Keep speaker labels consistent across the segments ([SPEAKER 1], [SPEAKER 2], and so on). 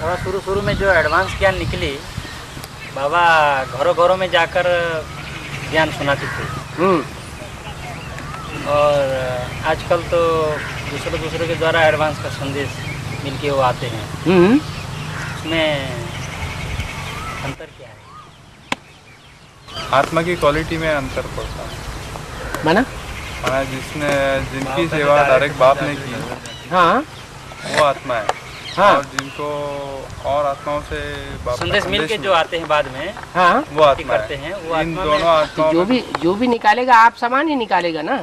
[SPEAKER 1] थोड़ा शुरू शुरू में जो एडवांस ज्ञान निकली, बाबा घरों घरों में जाकर ज्ञान सुनाते थे। और आजकल तो दूसरे के द्वारा एडवांस का संदेश मिलके वो आते हैं। उसमें अंतर क्या है?
[SPEAKER 2] आत्मा की क्वालिटी में अंतर पड़ता है।
[SPEAKER 3] माना
[SPEAKER 2] जिनकी सेवा डायरेक्ट बाप ने की,
[SPEAKER 3] हाँ
[SPEAKER 2] वो आत्मा है।
[SPEAKER 3] हाँ।
[SPEAKER 2] और जिनको और आत्माओं से
[SPEAKER 1] संदेश मिल के जो आते हैं बाद में,
[SPEAKER 3] हाँ
[SPEAKER 2] वो आत्मा
[SPEAKER 1] करते हैं। वो
[SPEAKER 2] इन
[SPEAKER 1] आत्मा
[SPEAKER 2] दोनों आत्माओं
[SPEAKER 3] तो जो भी निकालेगा आप समान ही निकालेगा ना।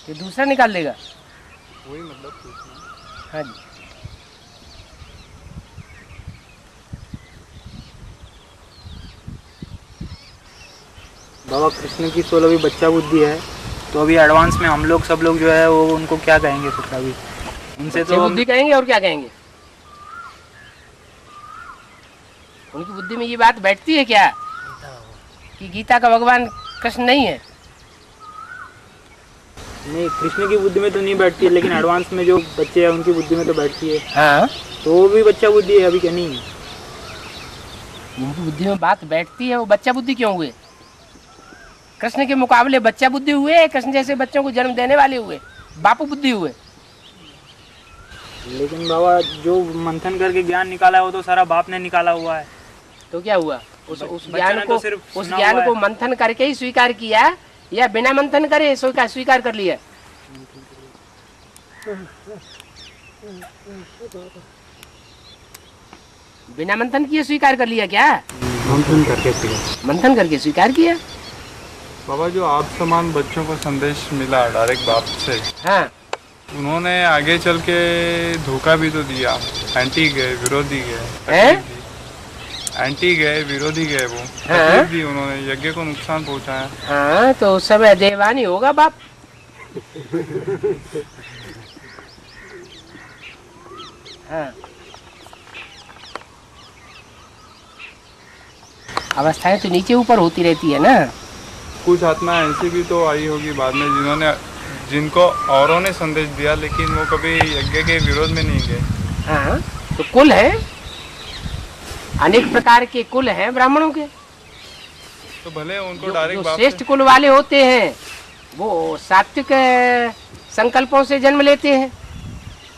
[SPEAKER 3] ये दूसरा निकाल लेगा,
[SPEAKER 2] वही मतलब।
[SPEAKER 3] हाँ जी।
[SPEAKER 4] बाबा कृष्ण की 16वीं बच्चा बुद्धि है, तो अभी एडवांस में हम लोग सब लोग जो है वो उनको क्या कहेंगे फिर अभी उनसे? तो
[SPEAKER 3] बुद्धि कहेंगे और क्या कहेंगे? उनकी बुद्धि में ये बात बैठती है क्या कि गीता का भगवान कृष्ण नहीं है?
[SPEAKER 4] नहीं, कृष्ण की बुद्धि में तो नहीं बैठती है, लेकिन एडवांस में जो बच्चे हैं उनकी बुद्धि में तो बैठती है।
[SPEAKER 3] हाँ,
[SPEAKER 4] तो वो भी बच्चा बुद्धि है अभी क्या नहीं है?
[SPEAKER 3] उनकी बुद्धि में बात बैठती है, वो बच्चा बुद्धि क्यों हुए? कृष्ण के मुकाबले बच्चा बुद्धि हुए, कृष्ण जैसे बच्चों को जन्म देने वाले हुए, बापू बुद्धि हुए।
[SPEAKER 4] लेकिन बाबा जो मंथन करके ज्ञान निकाला है वो तो सारा बाप ने निकाला हुआ है।
[SPEAKER 3] तो क्या हुआ? उस
[SPEAKER 4] बच्चों ने तो सिर्फ
[SPEAKER 3] उस
[SPEAKER 4] सुना
[SPEAKER 3] ज्ञान
[SPEAKER 4] हुआ
[SPEAKER 3] को
[SPEAKER 4] है।
[SPEAKER 3] मंथन करके ही स्वीकार किया या बिना मंथन करे स्वीकार कर लिया? बिना मंथन किए स्वीकार कर लिया क्या? मंथन करके स्वीकार किया।
[SPEAKER 2] बाबा जो आप समान बच्चों को संदेश मिला डायरेक्ट बाप से,
[SPEAKER 3] हाँ,
[SPEAKER 2] उन्होंने आगे चल के धोखा भी तो दिया। एंटी गए, विरोधी गए,
[SPEAKER 3] हैं?
[SPEAKER 2] तकलीफ दी। एंटी गए, विरोधी गए, वो
[SPEAKER 3] हाँ?
[SPEAKER 2] तकलीफ दी उन्होंने, यज्ञ को नुकसान पहुंचाया।
[SPEAKER 3] हाँ, तो उस समय देवानी होगा बाप। हाँ, अवस्थाएं तो नीचे ऊपर होती रहती है ना।
[SPEAKER 2] कुछ आत्मा ऐसी भी तो आई होगी बाद में जिनको औरों ने संदेश दिया, लेकिन वो कभी यज्ञ के विरोध में नहीं गए।
[SPEAKER 3] हाँ, तो कुल है, अनेक प्रकार के कुल हैं ब्राह्मणों के।
[SPEAKER 2] तो भले उनको
[SPEAKER 3] जो
[SPEAKER 2] डायरेक्ट बाप
[SPEAKER 3] श्रेष्ठ कुल वाले होते हैं वो सात्विक संकल्पों से जन्म लेते हैं,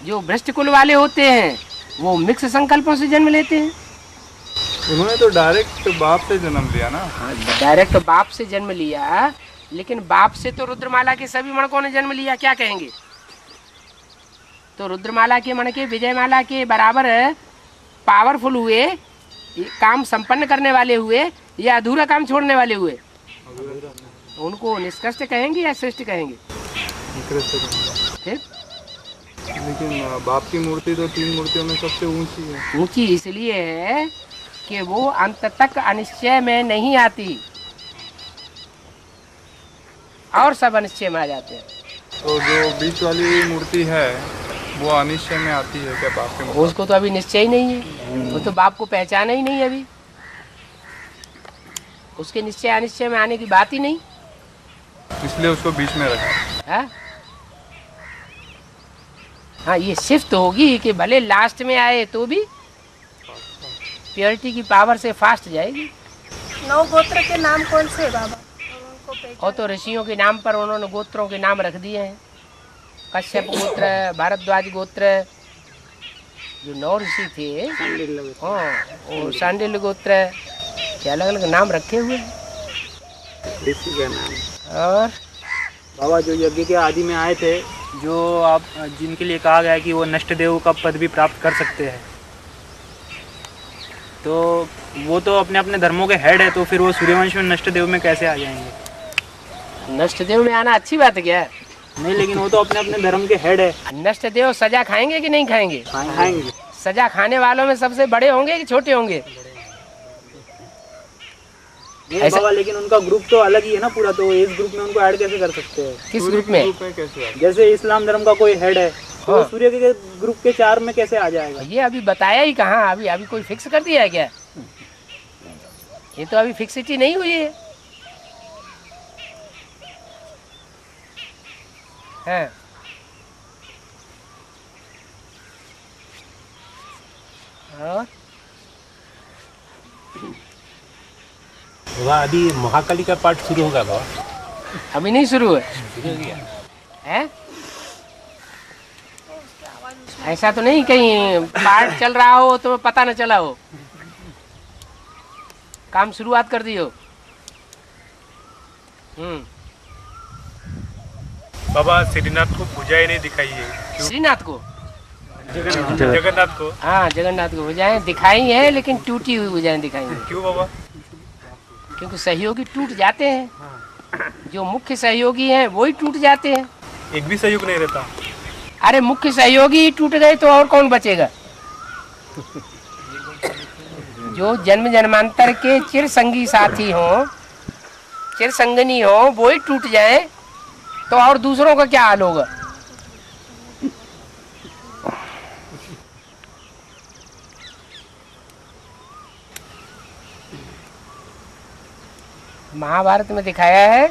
[SPEAKER 3] जो भ्रष्ट कुल वाले होते हैं वो मिक्स संकल्पों से जन्म लेते हैं।
[SPEAKER 2] उन्होंने तो डायरेक्ट बाप से जन्म लिया ना।
[SPEAKER 3] डायरेक्ट बाप से जन्म लिया, लेकिन बाप से तो रुद्रमाला के सभी मणकों ने जन्म लिया, क्या कहेंगे? तो रुद्रमाला के मणके विजयमाला के बराबर पावरफुल हुए, काम संपन्न करने वाले हुए या अधूरा काम छोड़ने वाले हुए? उनको निष्कृष्ट कहेंगे या श्रेष्ठ कहेंगे? फिर
[SPEAKER 2] लेकिन बाप की मूर्ति तो 3 मूर्तियों में सबसे ऊंची है।
[SPEAKER 3] ऊंची इसलिए है कि वो अंत तक अनिश्चय में नहीं आती और सब अनिश्चय में आ जाते हैं।
[SPEAKER 2] तो जो बीच वाली मूर्ति है वो अनिश्चय में आती है क्या बाप के मुकाबले?
[SPEAKER 3] उसको तो अभी निश्चय ही नहीं है, वो तो बाप को पहचाना ही नहीं अभी, उसके निश्चय अनिश्चय में आने की बात ही नहीं।
[SPEAKER 2] इसलिए उसको बीच में रखा।
[SPEAKER 3] हाँ, हाँ, ये शिफ्ट होगी कि भले लास्ट में आए तो भी प्योरिटी की पावर से फास्ट जाएगी।
[SPEAKER 5] 9 गोत्र के नाम कौन से है बाबा?
[SPEAKER 3] और तो ऋषियों के नाम पर उन्होंने गोत्रों के नाम रख दिए हैं। कश्यप गोत्र, भारद्वाज गोत्र, जो 9 ऋषि थे, हाँ, और सांडिल्य गोत्र के अलग अलग नाम रखे हुए हैं।
[SPEAKER 4] ऋषि का नाम।
[SPEAKER 3] और
[SPEAKER 4] बाबा जो यज्ञ के आदि में आए थे, जो आप जिनके लिए कहा गया है कि वो नष्ट देव का पद भी प्राप्त कर सकते हैं, तो वो तो अपने अपने धर्मों के हेड है, तो फिर वो सूर्यवंश में नष्ट देव में कैसे आ जाएंगे?
[SPEAKER 3] नष्ट देव में आना अच्छी बात है क्या?
[SPEAKER 4] नहीं, लेकिन वो तो अपने अपने धर्म के हेड है।
[SPEAKER 3] नष्ट देव सजा खाएंगे कि नहीं खाएंगे?
[SPEAKER 4] खाएंगे।
[SPEAKER 3] सजा खाने वालों में सबसे बड़े होंगे कि छोटे होंगे?
[SPEAKER 4] नहीं बाबा, लेकिन उनका ग्रुप तो अलग ही है ना पूरा, तो इस ग्रुप में उनको ऐड कैसे कर सकते हैं?
[SPEAKER 3] किस ग्रुप में?
[SPEAKER 2] कैसे?
[SPEAKER 4] जैसे इस्लाम धर्म का कोई हेड है, तो वो सूर्य के ग्रुप के 4 में कैसे आ जाएगा?
[SPEAKER 3] ये अभी बताया ही कहाँ, अभी कोई फिक्स कर दिया है क्या? ये तो अभी फिक्सिटी नहीं हुई है। हाँ, और
[SPEAKER 6] बाबा अभी महाकाली का पाठ शुरू होगा बाबा?
[SPEAKER 3] अभी नहीं शुरू है हैं? ऐसा तो नहीं कहीं पाठ चल रहा हो तो पता न चला हो, काम शुरुआत कर दी हो।
[SPEAKER 2] बाबा श्रीनाथ को पूजा ही नहीं दिखाई है।
[SPEAKER 3] श्रीनाथ को,
[SPEAKER 2] जगन्नाथ को।
[SPEAKER 3] हाँ जगन्नाथ को भुजाएं दिखाई है, लेकिन टूटी हुई भुजाएं दिखाई है।
[SPEAKER 2] क्यों बाबा?
[SPEAKER 3] क्योंकि सहयोगी टूट जाते हैं, जो मुख्य सहयोगी हैं वही टूट जाते हैं।
[SPEAKER 2] एक भी सहयोग नहीं रहता।
[SPEAKER 3] अरे मुख्य सहयोगी ही टूट गए तो और कौन बचेगा? जो जन्म जन्मांतर के चिर संगी साथी हो, चिर संगनी हो, वो ही टूट जाए तो और दूसरों का क्या हाल होगा? महाभारत में दिखाया है,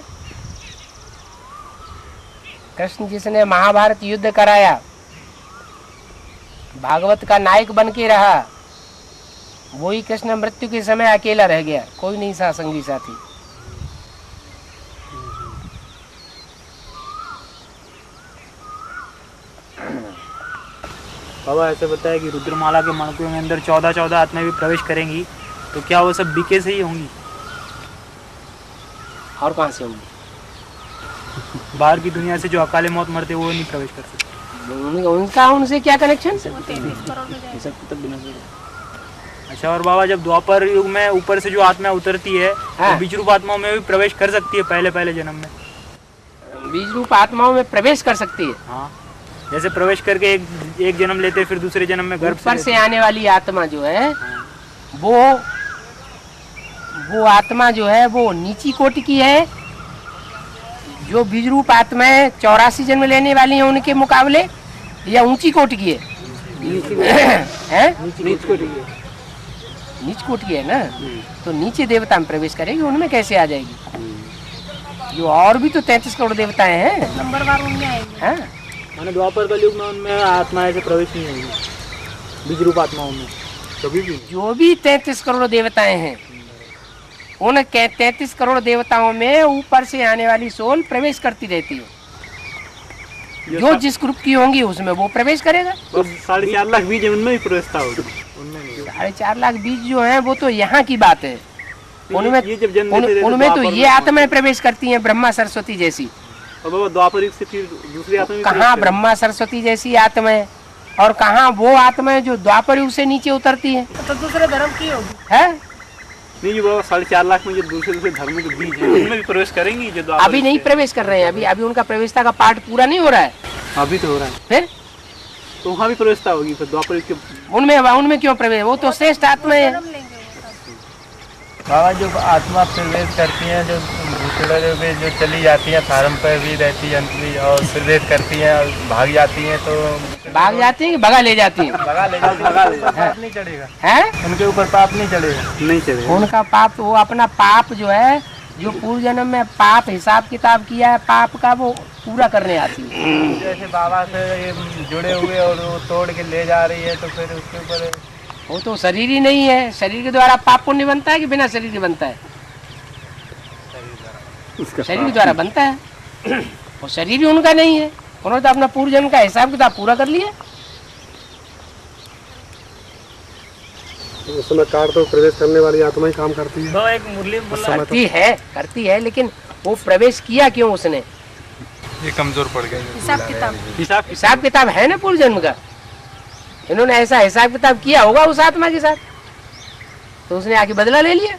[SPEAKER 3] कृष्ण जिसने महाभारत युद्ध कराया, भागवत का नायक बन के रहा, वही कृष्ण मृत्यु के समय अकेला रह गया, कोई नहीं था संगी साथी।
[SPEAKER 4] बाबा ऐसे बताया कि रुद्रमाला के मणकों के अंदर 14 आत्माएं भी प्रवेश करेंगी, तो क्या वो सब बीके से ही होंगी?
[SPEAKER 3] और कहाँ से होंगी?
[SPEAKER 4] बाहर की दुनिया से जो अकाले मौत मरते वो नहीं प्रवेश कर सकते।
[SPEAKER 3] उनका उनसे क्या कनेक्शन?
[SPEAKER 5] 33 करोड़ में जाएंगे।
[SPEAKER 4] अच्छा, और बाबा जब द्वापर युग में ऊपर से जो आत्मा उतरती है,
[SPEAKER 3] हाँ।
[SPEAKER 4] तो बीज रूप आत्माओं में भी प्रवेश कर सकती है पहले जन्म में?
[SPEAKER 3] बीज रूप आत्माओं में प्रवेश कर सकती है।
[SPEAKER 4] हाँ, जैसे प्रवेश करके एक जन्म लेते हैं, फिर दूसरे जन्म में गर्भ
[SPEAKER 3] ऊपर से आने वाली आत्मा जो है, वो आत्मा जो है वो नीची कोटि की है। जो बीज रूप आत्माएं 84 जन्म लेने वाली हैं उनके मुकाबले, या ऊंची कोटि की है? नीच कोटि की है ना, तो नीचे देवता में प्रवेश करेगी, उनमें कैसे आ जाएगी? जो और भी तो 33 करोड़ देवताएं हैं,
[SPEAKER 5] नंबरवार उनमें आएंगे।
[SPEAKER 3] हाँ
[SPEAKER 4] मैंने द्वापर का युग में उनमें आत्माएं से प्रवेश नहीं होगी, बीज रूप आत्माओं में कभी भी। जो
[SPEAKER 3] भी 33 करोड़ देवताएं हैं, उन 33 करोड़ देवताओं में ऊपर से आने वाली सोल प्रवेश करती रहती है। जो जिस ग्रुप की होंगी उसमें वो प्रवेश करेगा।
[SPEAKER 4] तो 4.5 लाख बीज उनमें भी प्रवेश होगी।
[SPEAKER 3] 4.5 लाख बीज जो है वो तो यहाँ की बात है। उनमें
[SPEAKER 4] उनमें
[SPEAKER 3] तो ये आत्माएं प्रवेश करती हैं, ब्रह्मा सरस्वती जैसी।
[SPEAKER 4] और द्वापर युग से फिर दूसरी आत्मा
[SPEAKER 3] कहाँ ब्रह्मा सरस्वती जैसी आत्माएं, और कहाँ वो आत्माएं जो द्वापर युग से नीचे उतरती हैं।
[SPEAKER 5] तो दूसरे धर्म की होगी
[SPEAKER 3] है
[SPEAKER 4] नहीं जी बाबा, 4.5 लाख में जो दूसरे धर्म के बीज हैं उनमें भी प्रवेश करेंगी जो
[SPEAKER 3] अभी नहीं प्रवेश कर रहे हैं। अभी उनका प्रवेशता का पाठ पूरा नहीं हो रहा है।
[SPEAKER 4] अभी तो हो रहा है,
[SPEAKER 3] फिर
[SPEAKER 4] तो वहाँ भी प्रवेशता होगी फिर द्वापर युग के।
[SPEAKER 3] उनमें क्यों प्रवेश? वो तो श्रेष्ठ आत्मा है।
[SPEAKER 5] जन्म लेंगे वो सब।
[SPEAKER 2] बाबा जो आत्मा प्रवेश करती हैं, जो भूतड़े में जो चली जाती हैं, फार्म पर भी रहती है अंतरी, और प्रवेश करती हैं और भाग जाती हैं, तो
[SPEAKER 3] भाग जाती हैं कि भगा ले जाती हैं?
[SPEAKER 2] भगा ले जाती, पाप नहीं चढ़ेगा
[SPEAKER 3] हैं?
[SPEAKER 2] उनके ऊपर, पाप नहीं चढ़ेगा।
[SPEAKER 4] नहीं चलेगा
[SPEAKER 3] उनका पाप, वो अपना पाप जो है, जो पूर्व जन्म में पाप हिसाब किताब किया है, पाप का वो पूरा करने आती है।
[SPEAKER 2] जैसे बाबा से ये जुड़े हुए और वो तोड़ के ले जा रही है, तो फिर उसके ऊपर
[SPEAKER 3] वो तो शरीर ही नहीं है। शरीर के द्वारा पाप पुण्य बनता है कि बिना शरीर के बनता है? शरीर के द्वारा बनता है। और शरीर ही उनका नहीं है। उन्होंने तो अपना पूर्व जन्म का हिसाब किताब पूरा कर लिया।
[SPEAKER 7] उस समय कार तो प्रवेश करने वाली आत्मा ही काम करती है।
[SPEAKER 4] तो एक मुरली
[SPEAKER 3] करती है, लेकिन वो प्रवेश किया क्यों उसने?
[SPEAKER 2] ये कमजोर पड़ गया।
[SPEAKER 3] हिसाब किताब है ना पूर्व जन्म का। इन्होंने ऐसा हिसाब किताब किया होगा उस आत्मा के साथ, तो उसने आके बदला ले लिया।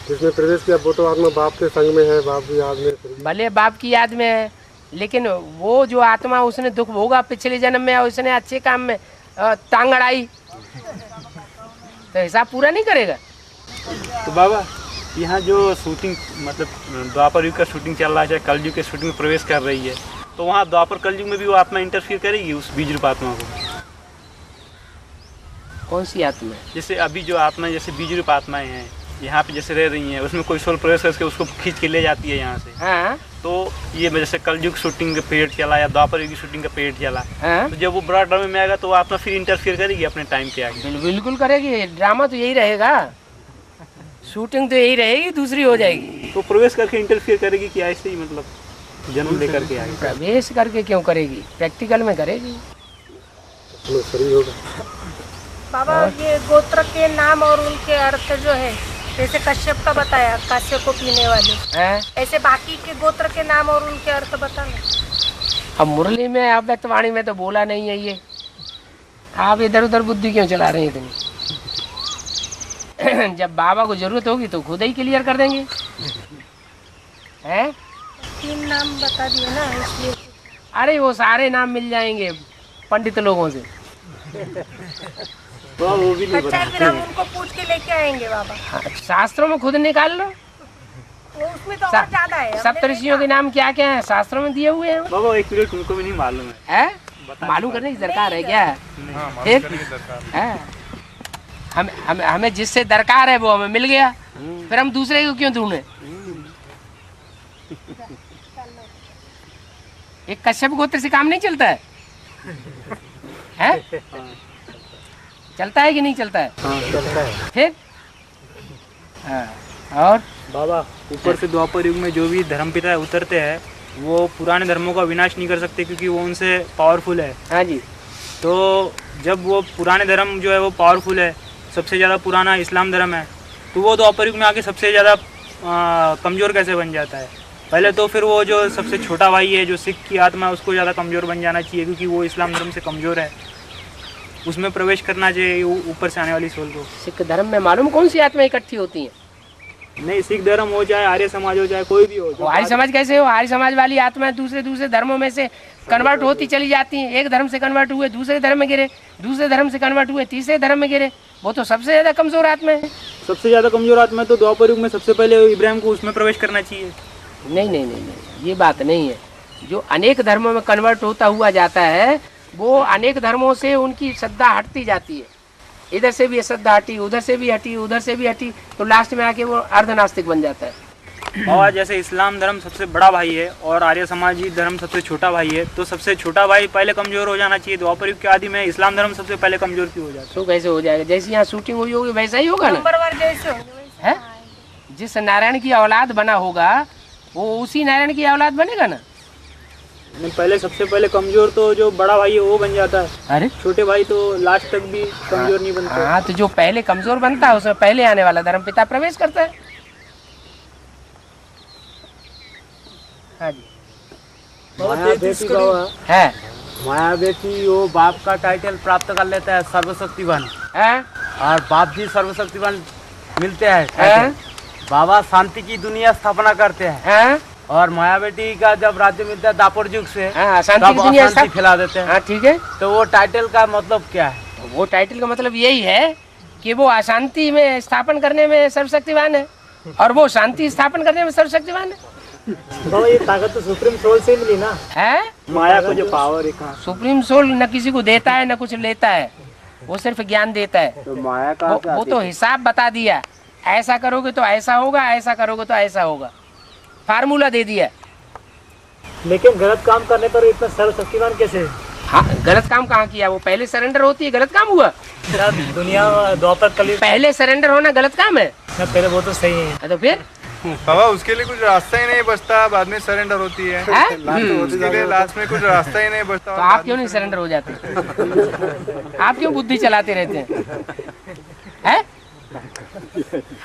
[SPEAKER 7] जिसने प्रवेश किया वो तो आत्मा बाप के संग में है, बाप की याद में।
[SPEAKER 3] भले बाप की याद में है, लेकिन वो जो आत्मा उसने दुख भोगा पिछले जन्म में, और उसने अच्छे काम में टांग अड़ाई, तो हिसाब पूरा नहीं करेगा।
[SPEAKER 4] तो बाबा यहाँ जो शूटिंग, मतलब द्वापर युग का शूटिंग चल रहा है, चाहे कलयुग के शूटिंग में प्रवेश कर रही है, तो वहाँ द्वापर कलयुग में भी वो आत्मा इंटरफियर करेगी उस बीज रूप आत्मा को?
[SPEAKER 3] कौन सी आत्मा?
[SPEAKER 4] जैसे अभी जो आत्मा, जैसे बीज रूप आत्माएं हैं, यहाँ पे जैसे रह रही हैं, उसमें कोई सोल प्रवेश करके उसको खींच के ले जाती है यहाँ से।
[SPEAKER 3] हाँ
[SPEAKER 4] तो ये जैसे कलयुग शूटिंग का पीरियड चला या द्वापर युग की शूटिंग का पीरियड चला,
[SPEAKER 3] हाँ
[SPEAKER 4] तो जब वो बड़ा ड्रामे में आएगा तो वो आत्मा फिर इंटरफियर करेगी अपने टाइम के आगे।
[SPEAKER 3] बिल्कुल करेगी। ड्रामा तो यही रहेगा, शूटिंग तो यही रहेगी, दूसरी हो जाएगी।
[SPEAKER 4] तो प्रवेश करके इंटरफियर करेगी कि ऐसे ही मतलब जन्म लेकर के आएगी?
[SPEAKER 3] प्रवेश करके क्यों करेगी, प्रैक्टिकल में करेगी।
[SPEAKER 7] सही होगा।
[SPEAKER 5] बाबा ये गोत्र के नाम और उनके अर्थ जो है, जैसे कश्यप का बताया, काश्यप को पीने वाले,
[SPEAKER 3] हैं?
[SPEAKER 5] ऐसे बाकी के गोत्र के नाम और उनके अर्थ बताना।
[SPEAKER 3] अब मुरली में अव्यक्तवाणी में तो बोला नहीं है ये, आप इधर उधर बुद्धि क्यों चला रहे हैं इतनी? जब बाबा को जरूरत होगी तो खुद ही क्लियर कर देंगे। हैं?
[SPEAKER 5] 3 नाम बता दिए ना, इसलिए।
[SPEAKER 3] अरे वो सारे नाम मिल जाएंगे पंडित लोगों से।
[SPEAKER 4] तो वो भी नहीं
[SPEAKER 5] अच्छा फिर हम उनको पूछ के लेके आएंगे बाबा।
[SPEAKER 3] हाँ, शास्त्रों में खुद निकाल लो।
[SPEAKER 5] वो उसमें तो और ज्यादा है।
[SPEAKER 3] सप्तऋषियों के नाम क्या क्या है शास्त्रों में दिए हुए हैं।
[SPEAKER 4] बाबा एक मिनट, तुमको भी नहीं मालूम है?
[SPEAKER 3] है? मालूम करने की दरकार है क्या? ठीक है। हमें जिससे दरकार है वो हमें मिल गया, फिर हम दूसरे को क्यों ढूंढे? एक कश्यप गोत्र से काम नहीं चलता है? हैं? चलता है कि नहीं चलता है?
[SPEAKER 4] हाँ चलता है।
[SPEAKER 3] फिर हाँ, और
[SPEAKER 8] बाबा ऊपर से द्वापर युग में जो भी धर्मपिता उतरते हैं वो पुराने धर्मों का विनाश नहीं कर सकते क्योंकि वो उनसे पावरफुल है।
[SPEAKER 3] हाँ जी,
[SPEAKER 8] तो जब वो पुराने धर्म जो है वो पावरफुल है, सबसे ज़्यादा पुराना इस्लाम धर्म है, तो वो द्वापर युग में आके सबसे ज़्यादा कमज़ोर कैसे बन जाता है? पहले तो फिर वो जो सबसे छोटा भाई है जो सिख की आत्मा है उसको ज़्यादा कमज़ोर बन जाना चाहिए क्योंकि वो इस्लाम धर्म से कमज़ोर है, उसमें प्रवेश करना चाहिए ऊपर से आने वाली सोल को।
[SPEAKER 3] सिख धर्म में मालूम कौन सी आत्मा इकट्ठी होती है?
[SPEAKER 8] नहीं, सिख धर्म हो चाहे आर्य समाज हो चाहे कोई भी हो।
[SPEAKER 3] वो आर्य समाज कैसे हो? आर्य समाज वाली आत्मा दूसरे धर्मों में से कन्वर्ट होती चली जाती हैं। एक धर्म से कन्वर्ट हुए दूसरे धर्म में गिरे, दूसरे धर्म से कन्वर्ट हुए तीसरे धर्म में गिरे, वो तो सबसे ज्यादा कमजोर आत्मा है।
[SPEAKER 8] सबसे ज़्यादा कमज़ोर आत्मा है तो द्वापर युग में सबसे पहले इब्राहिम को उसमें प्रवेश करना चाहिए।
[SPEAKER 3] नहीं नहीं नहीं नहीं, ये बात नहीं है। जो अनेक धर्मों में कन्वर्ट होता हुआ जाता है वो अनेक धर्मों से उनकी श्रद्धा हटती जाती है। इधर से भी श्रद्धा हटी, उधर से भी हटी, उधर से भी हटी, तो लास्ट में आके वो अर्धनास्तिक बन जाता है।
[SPEAKER 8] और जैसे इस्लाम धर्म सबसे बड़ा भाई है और आर्य समाजी धर्म सबसे छोटा भाई है, तो सबसे छोटा भाई पहले कमजोर हो जाना चाहिए। द्वापर युग के आदि में इस्लाम धर्म सबसे पहले कमजोर क्यों हो जाता है?
[SPEAKER 3] तो कैसे हो जाएगा? जैसे यहाँ शूटिंग हुई होगी वैसा ही होगा ना।
[SPEAKER 5] नंबरवार जैसे होंगे वैसे
[SPEAKER 3] है? जिस नारायण की औलाद बना होगा वो उसी नारायण की औलाद बनेगा ना।
[SPEAKER 8] नहीं, पहले सबसे पहले कमजोर तो जो बड़ा भाई है वो बन जाता है,
[SPEAKER 3] अरे
[SPEAKER 8] छोटे भाई तो लास्ट तक भी कमजोर नहीं बनते।
[SPEAKER 3] हाँ, तो जो पहले कमजोर बनता है उसमें पहले आने वाला धर्मपिता प्रवेश करता है। हाँ जी,
[SPEAKER 9] माया बेटी बाबा
[SPEAKER 3] है
[SPEAKER 9] माया बेटी वो बाप का टाइटल प्राप्त कर लेता है सर्वशक्तिवान,
[SPEAKER 3] है
[SPEAKER 9] और बाप जी सर्वशक्तिवान मिलते हैं
[SPEAKER 3] है
[SPEAKER 9] टाइटल। बाबा शांति की दुनिया स्थापना करते हैं
[SPEAKER 3] है।
[SPEAKER 9] और माया बेटी का जब राज्य मिलता है दापर युग से
[SPEAKER 3] हाँ, शांति
[SPEAKER 9] तब
[SPEAKER 3] की दुनिया
[SPEAKER 9] अशांति फैला देते हैं।
[SPEAKER 3] हाँ ठीक है,
[SPEAKER 9] तो वो टाइटल का मतलब क्या है?
[SPEAKER 3] वो टाइटल का मतलब यही है कि वो अशांति में स्थापन करने में सर्वशक्तिवान है और वो शांति स्थापन करने में सर्वशक्तिवान है।
[SPEAKER 8] तो ये ताकत तो सुप्रीम सोल से मिली ना,
[SPEAKER 3] है
[SPEAKER 8] माया को जो पावर है कहाँ?
[SPEAKER 3] सुप्रीम सोल न किसी को देता है न कुछ लेता है, वो सिर्फ ज्ञान देता है।
[SPEAKER 9] तो माया का
[SPEAKER 3] वो तो हिसाब बता दिया, ऐसा करोगे तो ऐसा होगा, ऐसा करोगे तो ऐसा होगा, फार्मूला दे दिया।
[SPEAKER 8] लेकिन गलत काम करने पर इतना सर्वशक्तिवान कैसे?
[SPEAKER 3] हाँ, गलत काम कहाँ किया? वो पहले सरेंडर होती है, गलत काम हुआ?
[SPEAKER 8] दुनिया द्वापर कलयुग
[SPEAKER 3] पहले सरेंडर होना गलत काम है?
[SPEAKER 8] पहले वो तो सही है।
[SPEAKER 3] तो फिर
[SPEAKER 2] बाबा उसके लिए कुछ रास्ता ही नहीं बचता, बाद में सरेंडर होती है। उसके लिए लास्ट में कुछ रास्ता ही नहीं बचता।
[SPEAKER 3] तो आप क्यों नहीं सरेंडर हो जाते? आप क्यों बुद्धि चलाते रहते हैं?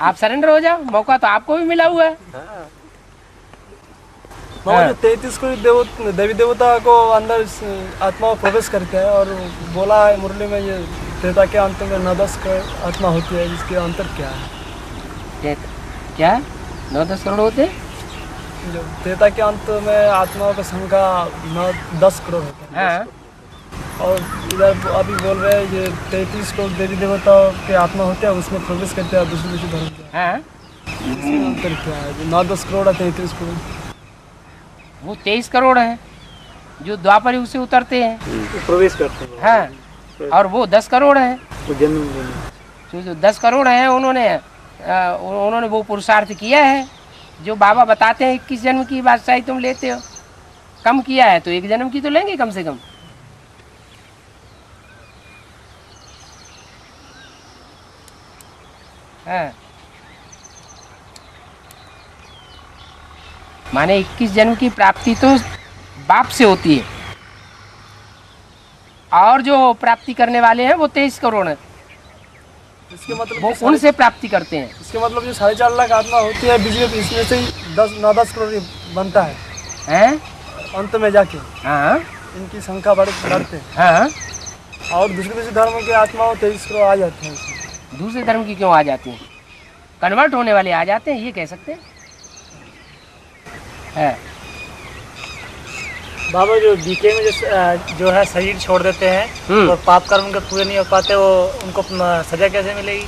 [SPEAKER 3] आप सरेंडर हो जाओ, मौका तो आपको भी मिला हुआ है।
[SPEAKER 10] जो 33 को देवी देवता को अंदर आत्मा प्रवेश करते हैं और बोला है मुरली में ये त्रेता के अंत में 9-10 आत्मा होती है, जिसके अंतर क्या है?
[SPEAKER 3] क्या 9-10 करोड़ होते हैं?
[SPEAKER 10] जो त्रेता के अंत में आत्माओं का संख्या 9-10 करोड़ होता है।
[SPEAKER 3] हाँ।
[SPEAKER 10] और इधर अभी बोल रहे हैं ये 33 करोड़ देवी देवताओं के आत्मा होते हैं, उसमें प्रवेश करते हैं दूसरे धर्म के।
[SPEAKER 3] हाँ।
[SPEAKER 10] इसमें अंतर क्या है? 9-10 करोड़ और 33 करोड़।
[SPEAKER 3] वो 23 करोड़ है जो द्वापर युग से उतरते हैं,
[SPEAKER 8] प्रवेश करते हैं।
[SPEAKER 3] हाँ, और वो 10 करोड़ है
[SPEAKER 8] जन्म
[SPEAKER 3] जो 10 करोड़ है उन्होंने उन्होंने वो पुरुषार्थ किया है जो बाबा बताते हैं। 21 जन्म की बादशाही तुम लेते हो, कम किया है तो 1 जन्म की तो लेंगे कम से कम। हाँ, माने 21 जन्म की प्राप्ति तो बाप से होती है, और जो प्राप्ति करने वाले हैं वो 23 करोड़ हैं,
[SPEAKER 10] इसके मतलब
[SPEAKER 3] वो उनसे प्राप्ति करते हैं।
[SPEAKER 10] इसके मतलब जो 4.5 लाख आत्मा होती है बीच में, इसमें से ही 9-10 करोड़ बनता है
[SPEAKER 3] हैं
[SPEAKER 10] अंत में जाके।
[SPEAKER 3] हाँ
[SPEAKER 10] इनकी संख्या बढ़ते हैं।
[SPEAKER 3] हाँ,
[SPEAKER 10] और दूसरे धर्मों के आत्मा 23 करोड़ आ जाते हैं इसमें।
[SPEAKER 3] दूसरे धर्म की क्यों आ जाती हैं? कन्वर्ट होने वाले आ जाते हैं, ये कह सकते हैं। है
[SPEAKER 8] बाबा जो बीके में जो है शरीर छोड़ देते हैं और पाप कर्म उनके पूरे नहीं हो पाते, वो उनको सजा कैसे मिलेगी?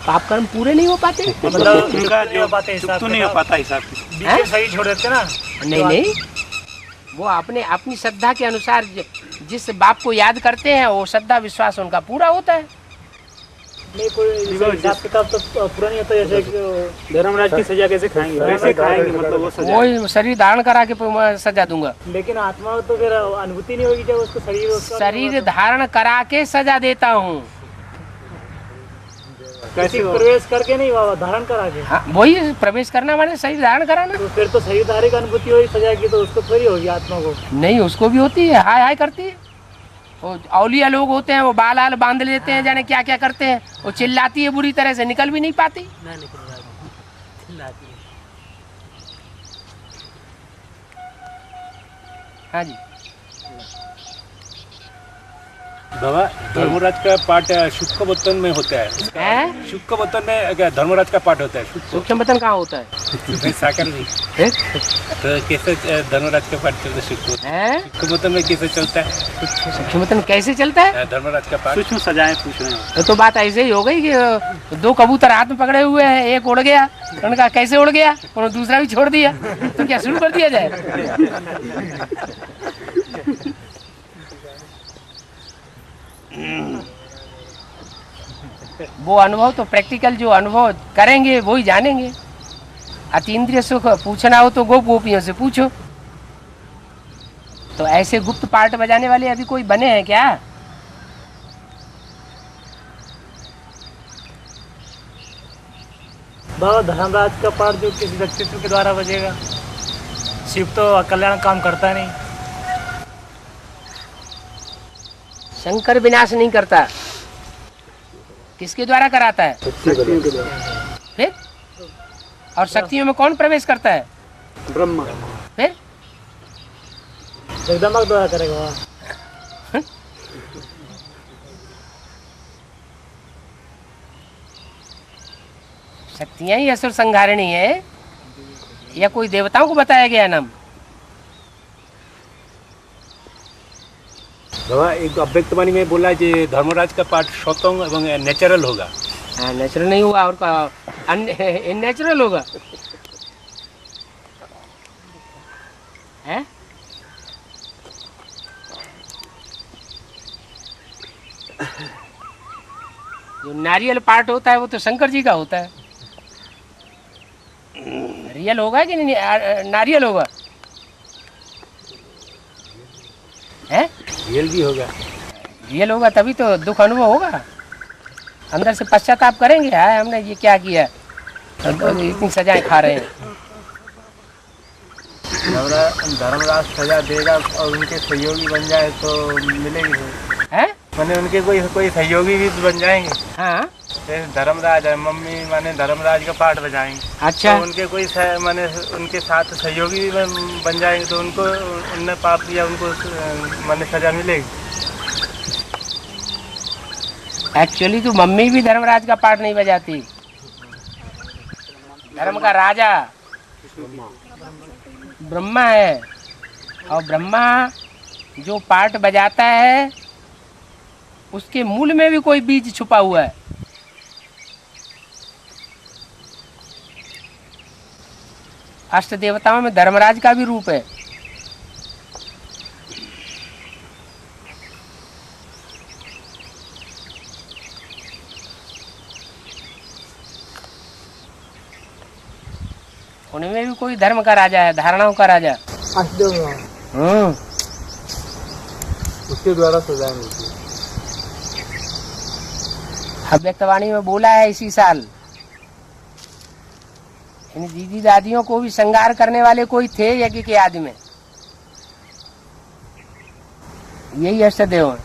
[SPEAKER 3] पाप कर्म पूरे नहीं हो पाते
[SPEAKER 8] मतलब उनका नहीं हो पाते, हिसाब
[SPEAKER 4] तो नहीं हो पाता हिसाब से।
[SPEAKER 8] बीके शरीर छोड़ देते ना।
[SPEAKER 3] नहीं, वो अपनी श्रद्धा के अनुसार जिस बाप को याद करते हैं वो श्रद्धा विश्वास उनका पूरा होता है।
[SPEAKER 8] नहीं, कोई हिसाब किताब तो पूरा नहीं होता। जैसे धर्मराज की सजा कैसे खाएंगे?
[SPEAKER 4] कैसे खाएंगे? मतलब वो सजा,
[SPEAKER 3] वो शरीर धारण करा के मैं सजा दूंगा।
[SPEAKER 8] लेकिन आत्मा को तो फिर अनुभूति नहीं होगी जब उसको
[SPEAKER 3] शरीर धारण करा के सजा देता हूँ।
[SPEAKER 8] कैसे प्रवेश करके नहीं बाबा, धारण करा के।
[SPEAKER 3] हाँ, वही प्रवेश करना माने शरीर धारण कराना।
[SPEAKER 8] तो फिर तो शरीरधारी की अनुभूति होगी सजा की, तो उसको थोड़ी होगी आत्मा को।
[SPEAKER 3] नहीं, उसको भी होती है, हाय हाय करती है। वो औलिया लोग होते हैं, वो बाल आल बांध लेते हैं, जाने क्या क्या करते हैं, वो चिल्लाती है बुरी तरह से, निकल भी नहीं पाती। हाँ जी
[SPEAKER 6] बाबा, धर्मराज का पाठ शुक्ल बर्तन में होता है। शुक्ल बर्तन में क्या धर्मराज का पाठ होता है?
[SPEAKER 3] सूक्ष्म बर्तन कहाँ होता है?
[SPEAKER 6] साकर में। तो कैसे धर्मराज का पाठ चलता है? शुक्ल बर्तन में कैसे चलता है?
[SPEAKER 3] सूक्ष्म बर्तन कैसे चलता है?
[SPEAKER 6] धर्मराज का पाठ
[SPEAKER 4] सूक्ष्म सजाएं पूछ रहे हैं।
[SPEAKER 3] तो बात ऐसे ही हो गई कि 2 कबूतर हाथ में पकड़े हुए हैं, एक उड़ गया, उन्होंने कहा कैसे उड़ गया, उन्होंने दूसरा भी छोड़ दिया, तो क्या शुरू कर दिया जाए? वो अनुभव तो प्रैक्टिकल जो अनुभव करेंगे वो ही जानेंगे। अतीन्द्रिय सुख पूछना हो तो गोपियों से पूछो। तो ऐसे गुप्त पार्ट बजाने वाले अभी कोई बने हैं क्या?
[SPEAKER 8] बाबा धर्मराज का पाठ जो किसी व्यक्तित्व के द्वारा बजेगा, शिव तो कल्याण काम करता नहीं।
[SPEAKER 3] शंकर विनाश नहीं करता, किसके द्वारा कराता है? फिर और शक्तियों में कौन प्रवेश करता है?
[SPEAKER 10] ब्रह्मा।
[SPEAKER 3] फिर
[SPEAKER 8] जगदम्बा के द्वारा करेगा।
[SPEAKER 3] शक्तियां ही असुर संहारिणी है या कोई देवताओं को बताया गया नाम?
[SPEAKER 6] बाबा, एक अव्यक्त वाणी में बोला कि धर्मराज का पाठ स्वतंत्र एवं नेचुरल होगा।
[SPEAKER 3] हाँ, नेचुरल नहीं हुआ और इननेचुरल होगा। है जो नारियल पार्ट होता है वो तो शंकर जी का होता है। रियल होगा कि नहीं नारियल होगा? है
[SPEAKER 6] रियल भी होगा।
[SPEAKER 3] रियल होगा तभी तो दुख अनुभव होगा, अंदर से पश्चाताप करेंगे, हाय हमने ये क्या किया, इतनी सजाएं खा रहे हैं।
[SPEAKER 9] धर्मराज सजा देगा और उनके सहयोगी बन जाए तो मिलेगी
[SPEAKER 3] हैं?
[SPEAKER 9] माने उनके कोई सहयोगी भी बन जाएंगे।
[SPEAKER 3] हाँ,
[SPEAKER 9] धर्मराज है, मम्मी माने धर्मराज का पाठ बजाएंगे।
[SPEAKER 3] अच्छा,
[SPEAKER 9] तो उनके कोई माने उनके साथ सहयोगी भी बन जाएंगे तो उनको उनने पाप किया, उनको माने सजा मिलेगी।
[SPEAKER 3] एक्चुअली तो मम्मी भी धर्मराज का पाठ नहीं बजाती। धर्म का राजा ब्रह्मा है, और ब्रह्मा जो पाठ बजाता है उसके मूल में भी कोई बीज छुपा हुआ है। अष्ट देवताओं में धर्मराज का भी रूप है। उनमें भी कोई धर्म का राजा है, धारणाओं का राजा।
[SPEAKER 2] उसके द्वारा सजाएं मिलती है।
[SPEAKER 3] अव्यक्तवाणी में बोला है इसी साल, इन दीदी दादियों को भी श्रृंगार करने वाले कोई थे यज्ञ के आदि में, यही अष्टदेव है।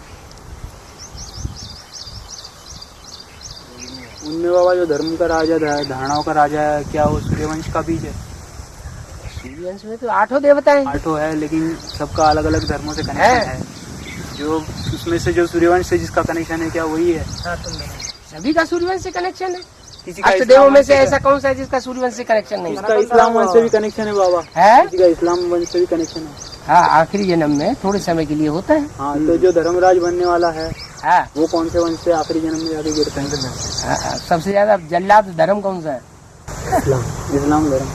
[SPEAKER 8] उनमें बाबा जो धर्म का राजा धारणाओं का राजा है, क्या वो सूर्यवंश का बीज है?
[SPEAKER 3] सूर्यवंश में तो 8 देवता हैं।
[SPEAKER 8] 8 है, लेकिन सबका अलग अलग धर्मों से कनेक्शन है। जो उसमें से जो सूर्यवंश से जिसका कनेक्शन है, क्या वही है?
[SPEAKER 3] सभी का सूर्यवंश से कनेक्शन है।
[SPEAKER 8] किसी का
[SPEAKER 3] अष्टदेवों में से ऐसा कौन सा है जिसका सूर्यवंश से कनेक्शन नहीं?
[SPEAKER 8] किसका इस्लाम वंश से भी कनेक्शन है बाबा,
[SPEAKER 3] है
[SPEAKER 8] किसी का इस्लाम वंश से भी कनेक्शन है।
[SPEAKER 3] हाँ, आखिरी जन्म में थोड़े समय के लिए होता है।
[SPEAKER 8] हाँ, तो जो धर्मराज बनने वाला है,
[SPEAKER 3] हाँ,
[SPEAKER 8] वो कौन से वंश से आखिरी जन्म में जाके गिरता है?
[SPEAKER 3] हाँ, सबसे ज्यादा जल्लाद धर्म कौन सा है?
[SPEAKER 8] इस्लाम धर्म।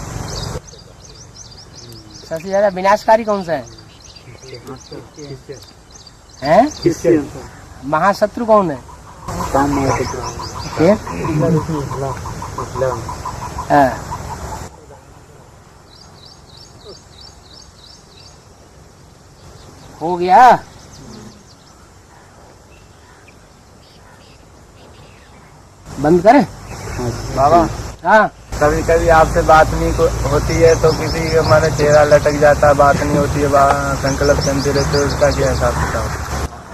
[SPEAKER 3] सबसे ज्यादा विनाशकारी कौन सा है? महाशत्रु कौन है? हाँ। हो गया। बंद करें
[SPEAKER 9] बाबा।
[SPEAKER 3] हाँ,
[SPEAKER 9] कभी कभी आपसे बात नहीं होती है तो किसी का हमारा चेहरा लटक जाता है, बात नहीं होती है, संकल्प चलते रहते, उसका क्या हिसाब किताब?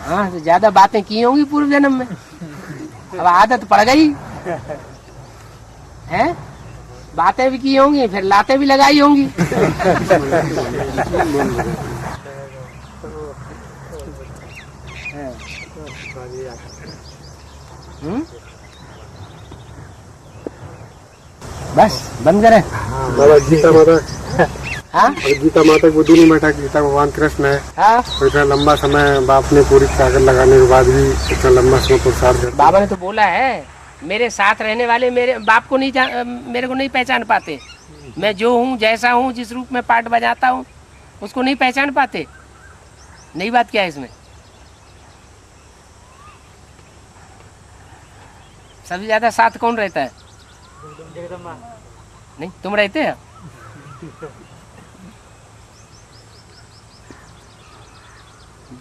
[SPEAKER 3] हाँ, तो ज्यादा बातें की होंगी पूर्व जन्म में, अब आदत पड़ गई है। बातें भी की होंगी, फिर लातें भी लगाई होंगी। बस बंद करें।
[SPEAKER 7] बाबा गीता माता,
[SPEAKER 3] हाँ,
[SPEAKER 7] गीता माता की बुद्धि नहीं बैठा, गीता भगवान कृष्ण है।
[SPEAKER 3] हाँ,
[SPEAKER 7] तो इतना लंबा समय बाप ने पूरी ताकत लगाने के बाद भी इतना लंबा समय पुरस्कार करते।
[SPEAKER 3] बाबा ने तो बोला है, मेरे साथ रहने वाले मेरे बाप को मेरे को नहीं पहचान पाते। मैं जो हूँ, जैसा हूँ, जिस रूप में पार्ट बजाता हूँ, उसको नहीं पहचान पाते। नई बात क्या है इसमें? सबसे ज्यादा साथ कौन रहता है? नहीं, तुम रहते हो?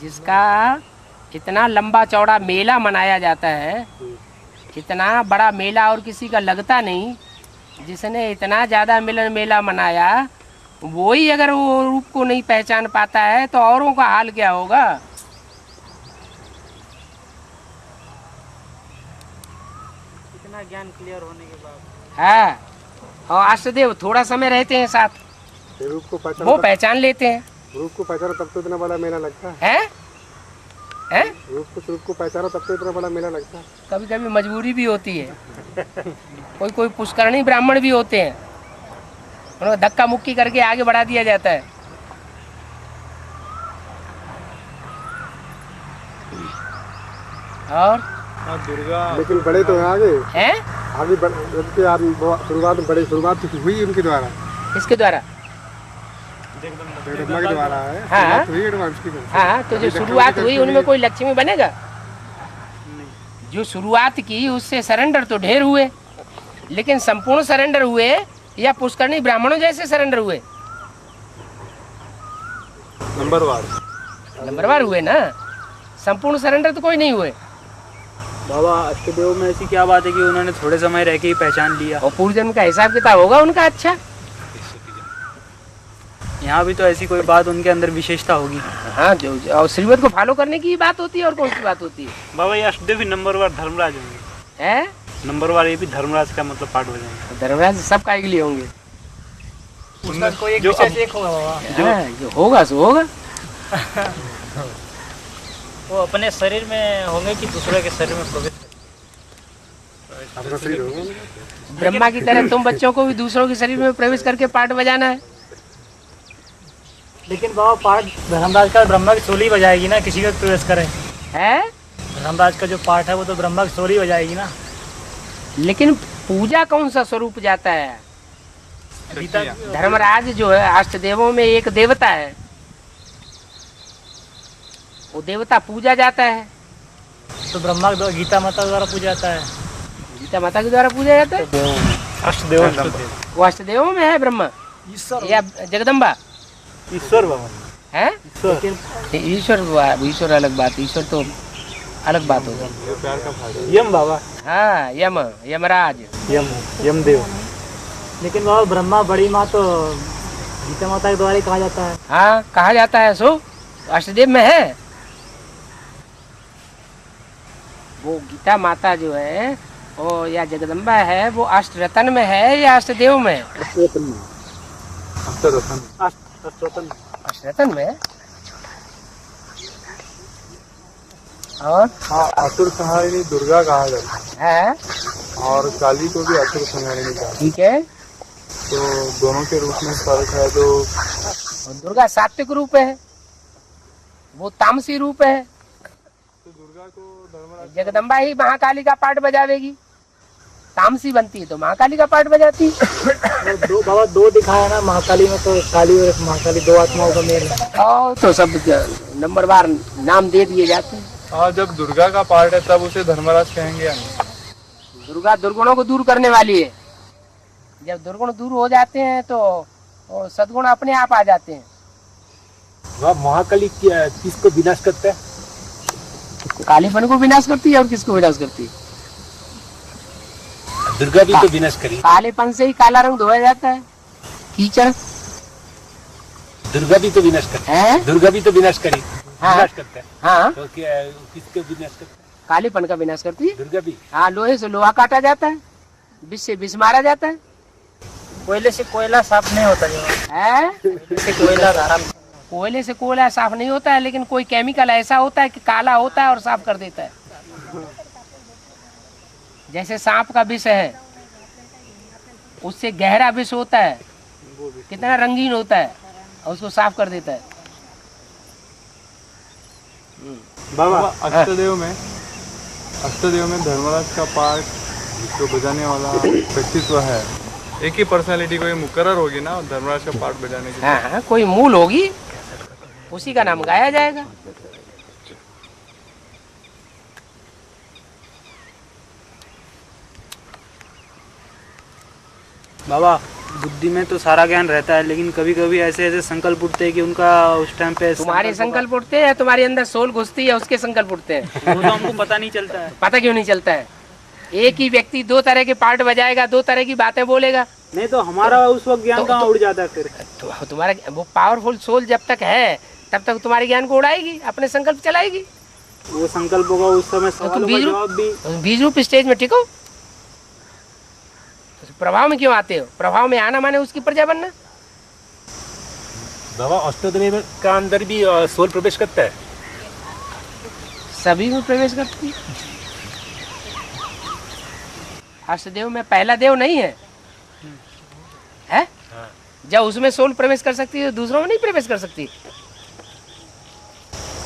[SPEAKER 3] जिसका इतना लंबा चौड़ा मेला मनाया जाता है, इतना बड़ा मेला और किसी का लगता नहीं, जिसने इतना ज़्यादा मिलन मेला मनाया, वही अगर वो रूप को नहीं पहचान पाता है तो औरों का हाल क्या होगा?
[SPEAKER 1] इतना ज्ञान क्लियर होने के बाद
[SPEAKER 3] हाँ, और अष्टदेव थोड़ा समय रहते हैं साथ,
[SPEAKER 7] रूप को पहचान,
[SPEAKER 3] वो पहचान लेते हैं।
[SPEAKER 7] रूप को पहचानो तब तो इतना बड़ा मेला लगता है।
[SPEAKER 3] हैं?
[SPEAKER 7] रूप को पहचानो तब तो इतना बड़ा मेला लगता है।
[SPEAKER 3] कभी कभी मजबूरी भी होती है। कोई पुष्करणी ब्राह्मण भी होते हैं, उनको धक्का मुक्की करके आगे बढ़ा दिया जाता है। और
[SPEAKER 2] दुर्गा,
[SPEAKER 7] लेकिन बड़े तो आगे
[SPEAKER 3] हैं?
[SPEAKER 7] आगे शुरुआत हुई उनके द्वारा।
[SPEAKER 3] किसके द्वारा?
[SPEAKER 7] जगदम्बा के द्वारा है।
[SPEAKER 3] हाँ,
[SPEAKER 7] हुई एडवांस की।
[SPEAKER 3] हाँ, तो जो शुरुआत हुई उनमें कोई लक्ष्मी बनेगा? जो शुरुआत की उससे सरेंडर तो ढेर हुए, लेकिन संपूर्ण सरेंडर हुए या पुष्करणी ब्राह्मणों जैसे सरेंडर हुए? नंबरवार हुए ना, संपूर्ण सरेंडर तो कोई नहीं हुए।
[SPEAKER 8] बाबा अष्टदेव में ऐसी क्या बात है कि उन्होंने थोड़े समय रह के ही पहचान लिया?
[SPEAKER 3] और पूर्व जन्म का हिसाब किताब होगा उनका। अच्छा,
[SPEAKER 8] यहाँ भी तो ऐसी कोई बात उनके अंदर विशेषता होगी।
[SPEAKER 3] हाँ, जो और श्रीमत को फॉलो करने की बात होती है, और कौन सी बात होती है?
[SPEAKER 4] बाबा ये अष्टदेव भी नंबरवार धर्मराज होंगे।
[SPEAKER 3] है
[SPEAKER 4] नंबरवार ये भी धर्मराज का मतलब पार्ट हो जाएंगे।
[SPEAKER 3] धर्मराज सब काय के लिए होंगे?
[SPEAKER 10] उसका कोई एक विशेष एक होगा बाबा।
[SPEAKER 3] हाँ, जो होगा सो होगा।
[SPEAKER 1] वो अपने शरीर में होंगे कि दूसरे के शरीर में प्रवेश?
[SPEAKER 7] अपना शरीर होगा।
[SPEAKER 3] ब्रह्मा की तरह तुम बच्चों को भी दूसरों के शरीर में प्रवेश करके पार्ट बजाना है।
[SPEAKER 10] लेकिन बाबा पार्ट धर्मराज का ब्रह्मा की सोली बजाएगी ना, किसी का प्रवेश करे?
[SPEAKER 3] है?
[SPEAKER 10] धर्मराज का जो पार्ट है वो तो ब्रह्मा की सोली बजाएगी ना।
[SPEAKER 3] लेकिन पूजा कौन सा स्वरूप जाता है? धर्मराज जो है अष्टदेवों में एक देवता है, वो देवता पूजा जाता है।
[SPEAKER 10] तो ब्रह्मा के गीता माता द्वारा पूजा जाता है।
[SPEAKER 3] गीता माता के द्वारा पूजा जाता है।
[SPEAKER 4] अष्टदेव
[SPEAKER 3] वो अष्टदेवों में है ब्रह्मा।
[SPEAKER 10] ईश्वर
[SPEAKER 3] या जगदम्बा
[SPEAKER 4] ईश्वर बाबा
[SPEAKER 3] है?
[SPEAKER 4] ईश्वर
[SPEAKER 3] ईश्वर अलग बात, ईश्वर तो अलग बात होगा।
[SPEAKER 2] प्यार का भाग
[SPEAKER 4] यम बाबा,
[SPEAKER 3] हाँ यमराज,
[SPEAKER 4] यमदेव।
[SPEAKER 9] लेकिन बाबा ब्रह्मा बड़ी माँ तो गीता माता के द्वारा कहा जाता है।
[SPEAKER 3] हाँ कहा जाता है, सो अष्टदेव में है। वो गीता माता जो है वो या जगदम्बा है, वो अष्टरत्न में है या अष्टदेव में है? अष्टरत्न में है। और
[SPEAKER 2] हाँ, असुर संहारिणी दुर्गा कहा जाता
[SPEAKER 3] है,
[SPEAKER 2] और काली को भी असुर संहारिणी कहा।
[SPEAKER 3] ठीक है।
[SPEAKER 2] तो दोनों के रूप में फर्क है। तो
[SPEAKER 3] और दुर्गा सात्विक रूप है, वो तामसी रूप है।
[SPEAKER 2] दुर्गा को धर्मराज,
[SPEAKER 3] जगदम्बा ही महाकाली का पार्ट बजावेगी, तामसी बनती है तो महाकाली का पार्ट बजाती है।
[SPEAKER 9] दो बाबा दो दिखाया ना महाकाली में, तो काली और महाकाली दो आत्माओं का मेल है।
[SPEAKER 3] और तो सब नंबरवार नाम दे दिए जाते हैं।
[SPEAKER 2] हाँ, जब दुर्गा का पार्ट है तब उसे धर्मराज कहेंगे या नहीं?
[SPEAKER 3] दुर्गा दुर्गुणों को दूर करने वाली है। जब दुर्गुण दूर हो जाते हैं तो सद्गुण अपने आप आ जाते हैं।
[SPEAKER 6] वह महाकाली किसको विनाश करता है?
[SPEAKER 3] कालीपन को विनाश करती है और किसको विनाश करती है?
[SPEAKER 6] दुर्गा भी तो विनाश करी।
[SPEAKER 3] कालेपन से ही काला रंग धोया जाता है, कीचड़।
[SPEAKER 6] दुर्गा भी तो विनाश करती
[SPEAKER 3] है,
[SPEAKER 6] दुर्गा भी तो विनाश करी, विनाश करता है।
[SPEAKER 3] हाँ,
[SPEAKER 6] तो क्या किसको विनाश करता है?
[SPEAKER 3] कालेपन का विनाश करती है
[SPEAKER 6] दुर्गा भी।
[SPEAKER 3] हाँ, लोहे से लोहा काटा जाता है, विष से विष मारा जाता है।
[SPEAKER 1] कोयले से कोयला साफ नहीं होता
[SPEAKER 3] है?
[SPEAKER 1] से कोयला धारा
[SPEAKER 3] कोयले से कोयला साफ नहीं होता है, लेकिन कोई केमिकल ऐसा होता है कि काला होता है और साफ कर देता है। जैसे सांप का विष है, उससे गहरा विष होता है, कितना रंगीन होता है और उसको साफ कर देता है।
[SPEAKER 2] बाबा अष्टदेव में धर्मराज का पार्ट जो बजाने वाला व्यक्तित्व है, एक ही पर्सनालिटी कोई मुकर्रर होगी ना धर्मराज का पार्ट बजाने की?
[SPEAKER 3] हाँ, कोई मूल होगी, उसी का नाम गाया जाएगा।
[SPEAKER 8] बाबा बुद्धि में तो सारा ज्ञान रहता है, लेकिन कभी कभी ऐसे ऐसे संकल्प उठते हैं कि उनका उस टाइम पे
[SPEAKER 3] तुम्हारे संकल्प उठते हैं, तुम्हारे अंदर सोल घुसती है, उसके संकल्प उठते हैं।
[SPEAKER 8] वो तो हमको पता नहीं चलता है।
[SPEAKER 3] पता क्यों नहीं चलता है? एक ही व्यक्ति दो तरह के पार्ट बजाएगा, दो तरह की बातें बोलेगा।
[SPEAKER 8] नहीं तो हमारा उस वक्त ज्ञान कहाँ उड़ जाता है फिर?
[SPEAKER 3] तो तुम्हारा वो पावरफुल सोल जब तक है तब तक तुम्हारे ज्ञान को उड़ाएगी, अपने संकल्प चलाएगी।
[SPEAKER 8] वो संकल्प होगा उस समय सवालों का जवाब भी।
[SPEAKER 3] बीज रूप स्टेज में टिको, प्रभाव में क्यों आते हो? प्रभाव में आना माने उसकी प्रजा बनना।
[SPEAKER 6] बाबा अष्टदेव का अंदर भी सोल प्रवेश करता है?
[SPEAKER 3] सभी में प्रवेश करती है। अष्टदेव में पहला देव नहीं है, है? जब उसमें सोल प्रवेश कर सकती है तो दूसरों में नहीं प्रवेश कर सकती।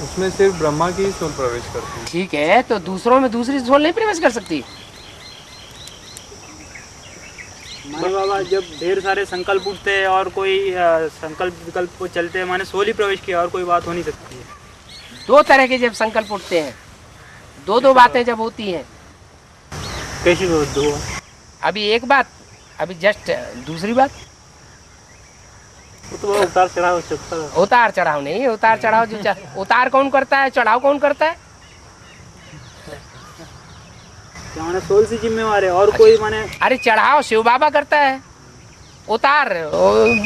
[SPEAKER 2] उसमें सिर्फ ब्रह्मा की ही सोल प्रवेश करती है।
[SPEAKER 3] ठीक है, तो दूसरों में दूसरी सोल नहीं प्रवेश कर सकती।
[SPEAKER 8] माने बाबा जब ढेर सारे संकल्प उठते हैं और कोई संकल्प विकल्प को चलते हैं, माने सोल ही प्रवेश किया और कोई बात हो नहीं सकती है।
[SPEAKER 3] दो तरह के जब संकल्प उठते हैं, दो बातें जब होती हैं।
[SPEAKER 8] कैसी दो?
[SPEAKER 3] अभी एक बात, अभी जस्ट दूसरी बात।
[SPEAKER 8] वो तो उतार चढ़ाव चलता है।
[SPEAKER 3] उतार चढ़ाव नहीं, उतार चढ़ाव जो उतार कौन करता है, चढ़ाव कौन करता है?
[SPEAKER 8] माने सोल से जिम्मेवार है और कोई माने।
[SPEAKER 3] अरे चढ़ाव शिव बाबा करता है, उतार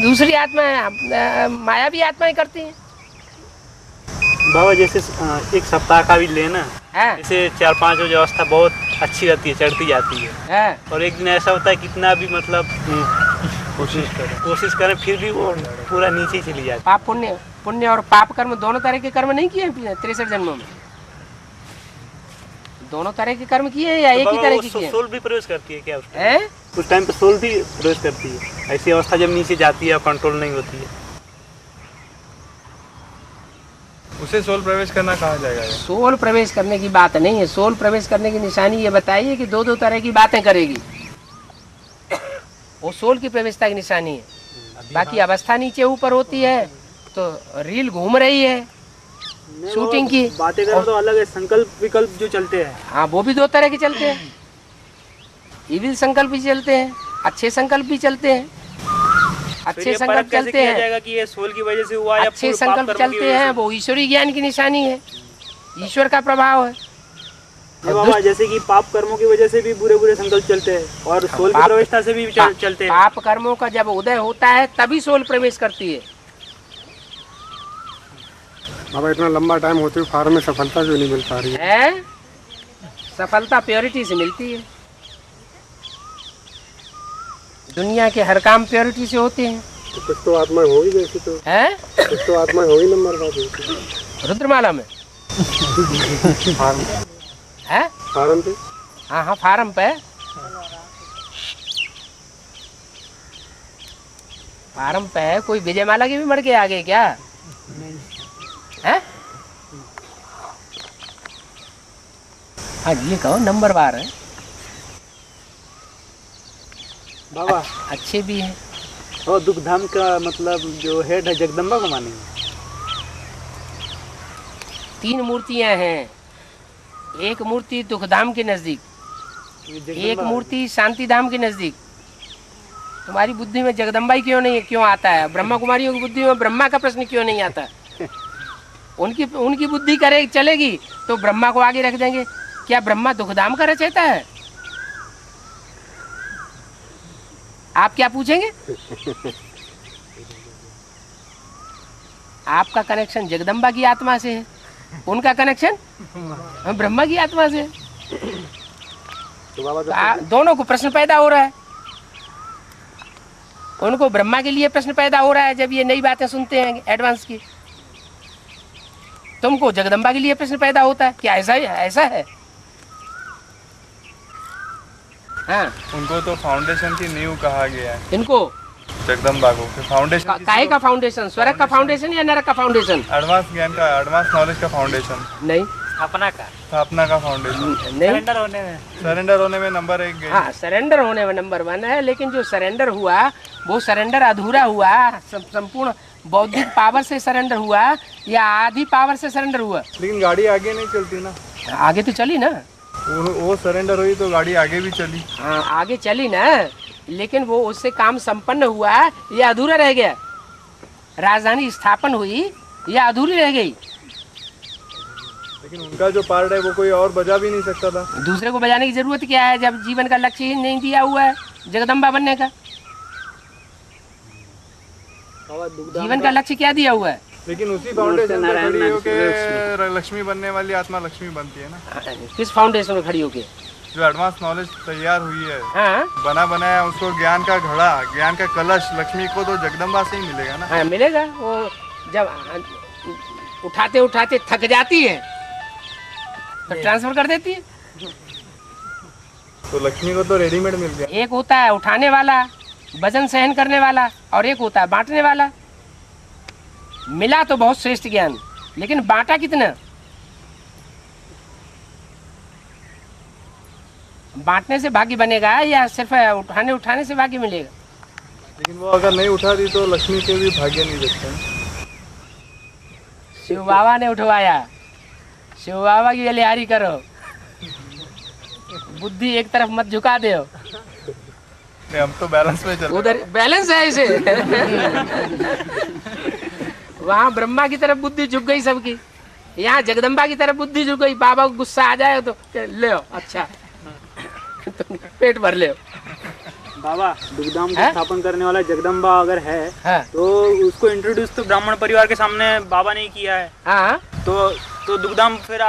[SPEAKER 3] दूसरी आत्मा माया भी आत्माएं करती हैं।
[SPEAKER 8] बाबा जैसे एक सप्ताह का भी लेना,
[SPEAKER 3] जैसे
[SPEAKER 8] 4-5 रोज अवस्था बहुत अच्छी रहती है, चढ़ती जाती है। और एक दिन ऐसा होता है कितना भी मतलब कोशिश करें फिर भी वो पूरा नीचे ही चली जाती है।
[SPEAKER 3] पाप पुण्य और पाप कर्म दोनों तरह के कर्म नहीं किए 63 जन्मों में? दोनों तरह के कर्म किए या एक ही तरह के किए?
[SPEAKER 8] सोल भी प्रवेश करती है क्या उस टाइम पे? सोल भी प्रवेश करती है। ऐसी अवस्था जब नीचे जाती है, कंट्रोल नहीं होती है,
[SPEAKER 2] उसे सोल प्रवेश करना कहा जाएगा?
[SPEAKER 3] सोल प्रवेश करने की बात नहीं है। सोल प्रवेश करने की निशानी ये बताइए कि दो तरह की बातें करेगी, वो सोल की प्रवेशता की निशानी है। बाकी अवस्था नीचे ऊपर होती है तो रील घूम रही है शूटिंग की
[SPEAKER 8] बातें करें तो अलग है। संकल्प विकल्प जो चलते हैं,
[SPEAKER 3] हाँ, वो भी दो तरह के चलते हैं। इविल संकल्प भी चलते हैं, अच्छे संकल्प भी चलते हैं। अच्छे संकल्प चलते हैं,
[SPEAKER 8] जाएगा कि ये सोल की वजह से हुआ या
[SPEAKER 3] अच्छे संकल्प चलते हैं, वो ईश्वरी ज्ञान की निशानी है, ईश्वर का प्रभाव है।
[SPEAKER 8] बाबा जैसे कि पाप कर्मों की वजह से भी बुरे बुरे संकल्प चलते हैं और सोल की प्रवेशता से भी चलते हैं।
[SPEAKER 3] पाप कर्मों का जब उदय होता है तभी सोल प्रवेश करती है।
[SPEAKER 7] बाबा इतना लंबा टाइम होते हुए फार्म में सफलता क्यों नहीं मिल पा रही
[SPEAKER 3] है? सफलता प्योरिटी से मिलती है। दुनिया के हर काम प्योरिटी से होते हैं।
[SPEAKER 7] तो कुछ तो आत्मा होगी जैसी, तो
[SPEAKER 3] है
[SPEAKER 7] कुछ तो आत्मा होगी नंबर बात
[SPEAKER 3] रुद्रमाला में
[SPEAKER 7] फार्म
[SPEAKER 3] है,
[SPEAKER 7] फार्म पे।
[SPEAKER 3] हाँ हाँ फार्म पे, फार्म पे है। कोई विजयमाला के भी मर के आ गए क्या? है? हाँ ये कहो नंबर बार है
[SPEAKER 8] बाबा।
[SPEAKER 3] अच्छे भी हैं।
[SPEAKER 8] और दुखधाम का मतलब जो हेड है जगदम्बा को मानेंगे।
[SPEAKER 3] 3 मूर्तियां हैं, एक मूर्ति दुखधाम के नजदीक, एक मूर्ति शांति धाम के नजदीक। तुम्हारी बुद्धि में जगदम्बा ही क्यों नहीं, क्यों आता है? ब्रह्मा कुमारियों की बुद्धि में ब्रह्मा का प्रश्न क्यों नहीं आता? उनकी बुद्धि करे चलेगी तो ब्रह्मा को आगे रख देंगे। क्या ब्रह्मा दुखधाम का रचयिता है? आप क्या पूछेंगे? आपका कनेक्शन जगदम्बा की आत्मा से है, उनका कनेक्शन ब्रह्मा की आत्मा से है। तो दोनों को प्रश्न पैदा हो रहा है। उनको ब्रह्मा के लिए प्रश्न पैदा हो रहा है जब ये नई बातें सुनते हैं एडवांस की। तुमको जगदम्बा के लिए प्रश्न पैदा होता है। क्या ऐसा है? हाँ।
[SPEAKER 2] उनको तो फाउंडेशन की नींव कहा गया है।
[SPEAKER 3] इनको
[SPEAKER 2] जगदम्बा को फाउंडेशन
[SPEAKER 3] काहे का फाउंडेशन? स्वर्ग का फाउंडेशन या नरक का फाउंडेशन?
[SPEAKER 2] एडवांस ज्ञान का, एडवांस नॉलेज का फाउंडेशन
[SPEAKER 3] नहीं,
[SPEAKER 2] स्थापना का फाउंडेशन। सरेंडर होने में नंबर 1 गए।
[SPEAKER 3] हाँ सरेंडर होने में नंबर 1 है, लेकिन जो सरेंडर हुआ वो सरेंडर अधूरा हुआ, संपूर्ण बौद्धिक पावर से सरेंडर हुआ या आधी पावर से सरेंडर हुआ?
[SPEAKER 2] लेकिन गाड़ी आगे नहीं चलती ना।
[SPEAKER 3] आगे तो चली ना,
[SPEAKER 2] वो सरेंडर हुई तो गाड़ी आगे भी चली।
[SPEAKER 3] हाँ आगे चली ना, लेकिन वो उससे काम संपन्न हुआ या अधूरा रह गया? राजधानी स्थापन हुई या अधूरी रह गई?
[SPEAKER 2] लेकिन उनका जो पार्ट है वो कोई और बजा भी नहीं सकता था।
[SPEAKER 3] दूसरे को बजाने की जरूरत क्या है जब जीवन का लक्ष्य ही नहीं दिया हुआ है जगदम्बा बनने का? जीवन का लक्ष्य क्या दिया हुआ है?
[SPEAKER 2] लेकिन उसी फाउंडेशन पे खड़ी होके लक्ष्मी बनने वाली आत्मा लक्ष्मी बनती है ना।
[SPEAKER 3] किस फाउंडेशन में खड़ी होके?
[SPEAKER 2] जो एडवांस नॉलेज तैयार हुई है,
[SPEAKER 3] हाँ?
[SPEAKER 2] बना बनाया उसको ज्ञान का घड़ा, ज्ञान का कलश लक्ष्मी को तो जगदम्बा से ही मिलेगा ना।
[SPEAKER 3] हाँ मिलेगा। वो जब उठाते उठाते थक जाती है तो ट्रांसफर कर देती है।
[SPEAKER 2] तो लक्ष्मी को तो रेडीमेड मिल गया।
[SPEAKER 3] एक होता है उठाने वाला, वजन सहन करने वाला, और एक होता है बांटने वाला। मिला तो बहुत श्रेष्ठ ज्ञान, लेकिन बांटा कितना? बांटने से भाग्य बनेगा या सिर्फ उठाने से भाग्य मिलेगा?
[SPEAKER 2] लेकिन वो अगर नहीं उठा दी तो लक्ष्मी के भी भाग्य नहीं देखते।
[SPEAKER 3] शिव बाबा ने उठवाया, शिव बाबा की बलिहारी करो, बुद्धि एक तरफ मत झुका दे।
[SPEAKER 2] हम तो बैलेंस में चल,
[SPEAKER 3] उधर बैलेंस है इसे। वहाँ ब्रह्मा की तरफ बुद्धि झुक गई सबकी, यहाँ जगदम्बा की तरफ बुद्धि झुक गई। बाबा को गुस्सा आ जाए तो ले अच्छा तो पेट भर ले।
[SPEAKER 8] बाबा दुखधाम को स्थापन करने वाला जगदम्बा अगर है, तो उसको इंट्रोड्यूस तो ब्राह्मण परिवार के सामने बाबा ने किया है।
[SPEAKER 3] हाँ।
[SPEAKER 8] तो दुखधाम फिर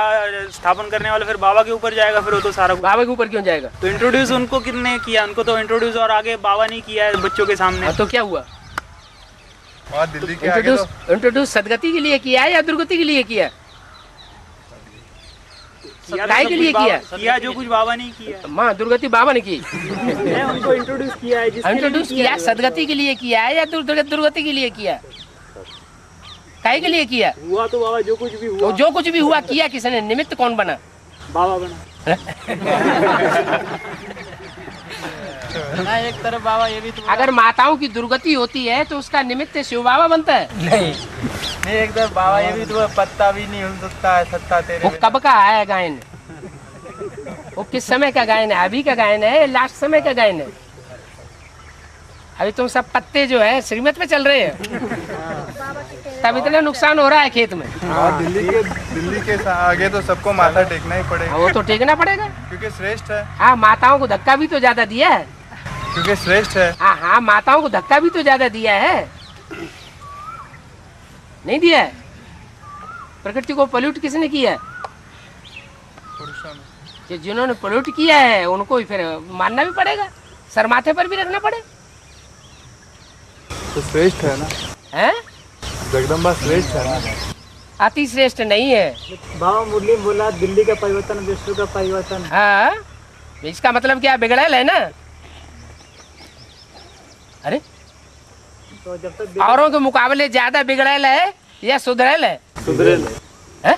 [SPEAKER 8] स्थापन करने वाला फिर बाबा के ऊपर जाएगा। फिर वो तो सारा
[SPEAKER 3] बाबा के ऊपर क्यों जाएगा?
[SPEAKER 8] तो इंट्रोड्यूस उनको किसने किया? उनको तो इंट्रोड्यूस और आगे बाबा ने किया है बच्चों के सामने।
[SPEAKER 3] तो क्या हुआ?
[SPEAKER 2] दिल्ली के आगे तो
[SPEAKER 3] इंट्रोड्यूस सदगति के लिए किया है या दुर्गति के लिए किया? काय के लिए किया
[SPEAKER 8] जो कुछ बाबा ने किया।
[SPEAKER 3] माँ दुर्गति बाबा ने की।
[SPEAKER 8] उनको इंट्रोड्यूस किया है।
[SPEAKER 3] इंट्रोड्यूस किया सदगति के लिए किया है या दुर्गति के लिए किया? काय के लिए किया?
[SPEAKER 8] हुआ तो बाबा जो कुछ भी हुआ,
[SPEAKER 3] जो कुछ भी हुआ किया किसने? निमित्त कौन बना?
[SPEAKER 8] बाबा बना।
[SPEAKER 1] ना एक तरफ बाबा ये भी तो
[SPEAKER 3] अगर माताओं की दुर्गति होती है तो उसका निमित्त शिव बाबा बनता है?
[SPEAKER 1] नहीं एक तरफ बाबा ये भी तो पत्ता भी नहीं हो सकता है सत्ता तेरे।
[SPEAKER 3] वो कब का है गायन? वो किस समय का गायन है? अभी का गायन है, लास्ट समय का गायन अभी तुम सब पत्ते जो है श्रीमत पे चल रहे हैं, तब इतना नुकसान हो रहा है खेत में।
[SPEAKER 2] दिल्ली के आगे तो सबको माथा टेकना ही पड़ेगा।
[SPEAKER 3] वो तो टेकना पड़ेगा
[SPEAKER 2] क्योंकि श्रेष्ठ है।
[SPEAKER 3] हाँ, माताओं को धक्का भी तो ज्यादा दिया है।
[SPEAKER 2] क्योंकि श्रेष्ठ है।
[SPEAKER 3] हाँ हाँ, माताओं को धक्का भी तो ज्यादा दिया है, नहीं दिया है? प्रकृति को पॉल्यूट किसने किया है?
[SPEAKER 2] पुरुषों ने।
[SPEAKER 3] कि जिन्होंने पॉल्यूट किया है उनको ही फिर मानना भी पड़ेगा, सर माथे पर भी रखना पड़े।
[SPEAKER 2] तो श्रेष्ठ है ना,
[SPEAKER 3] हैं?
[SPEAKER 2] जगदम्बा श्रेष्ठ है ना।
[SPEAKER 3] अति श्रेष्ठ नहीं है।
[SPEAKER 10] बाबा मुरली बोला दिल्ली का परिवर्तन विश्व का परिवर्तन।
[SPEAKER 3] हाँ, इसका मतलब क्या बिगड़ैल है ना? अरे
[SPEAKER 10] तो जब तक
[SPEAKER 3] औरों के मुकाबले ज्यादा बिगड़ैल है या सुधरैल है?
[SPEAKER 4] सुधरेल
[SPEAKER 3] है?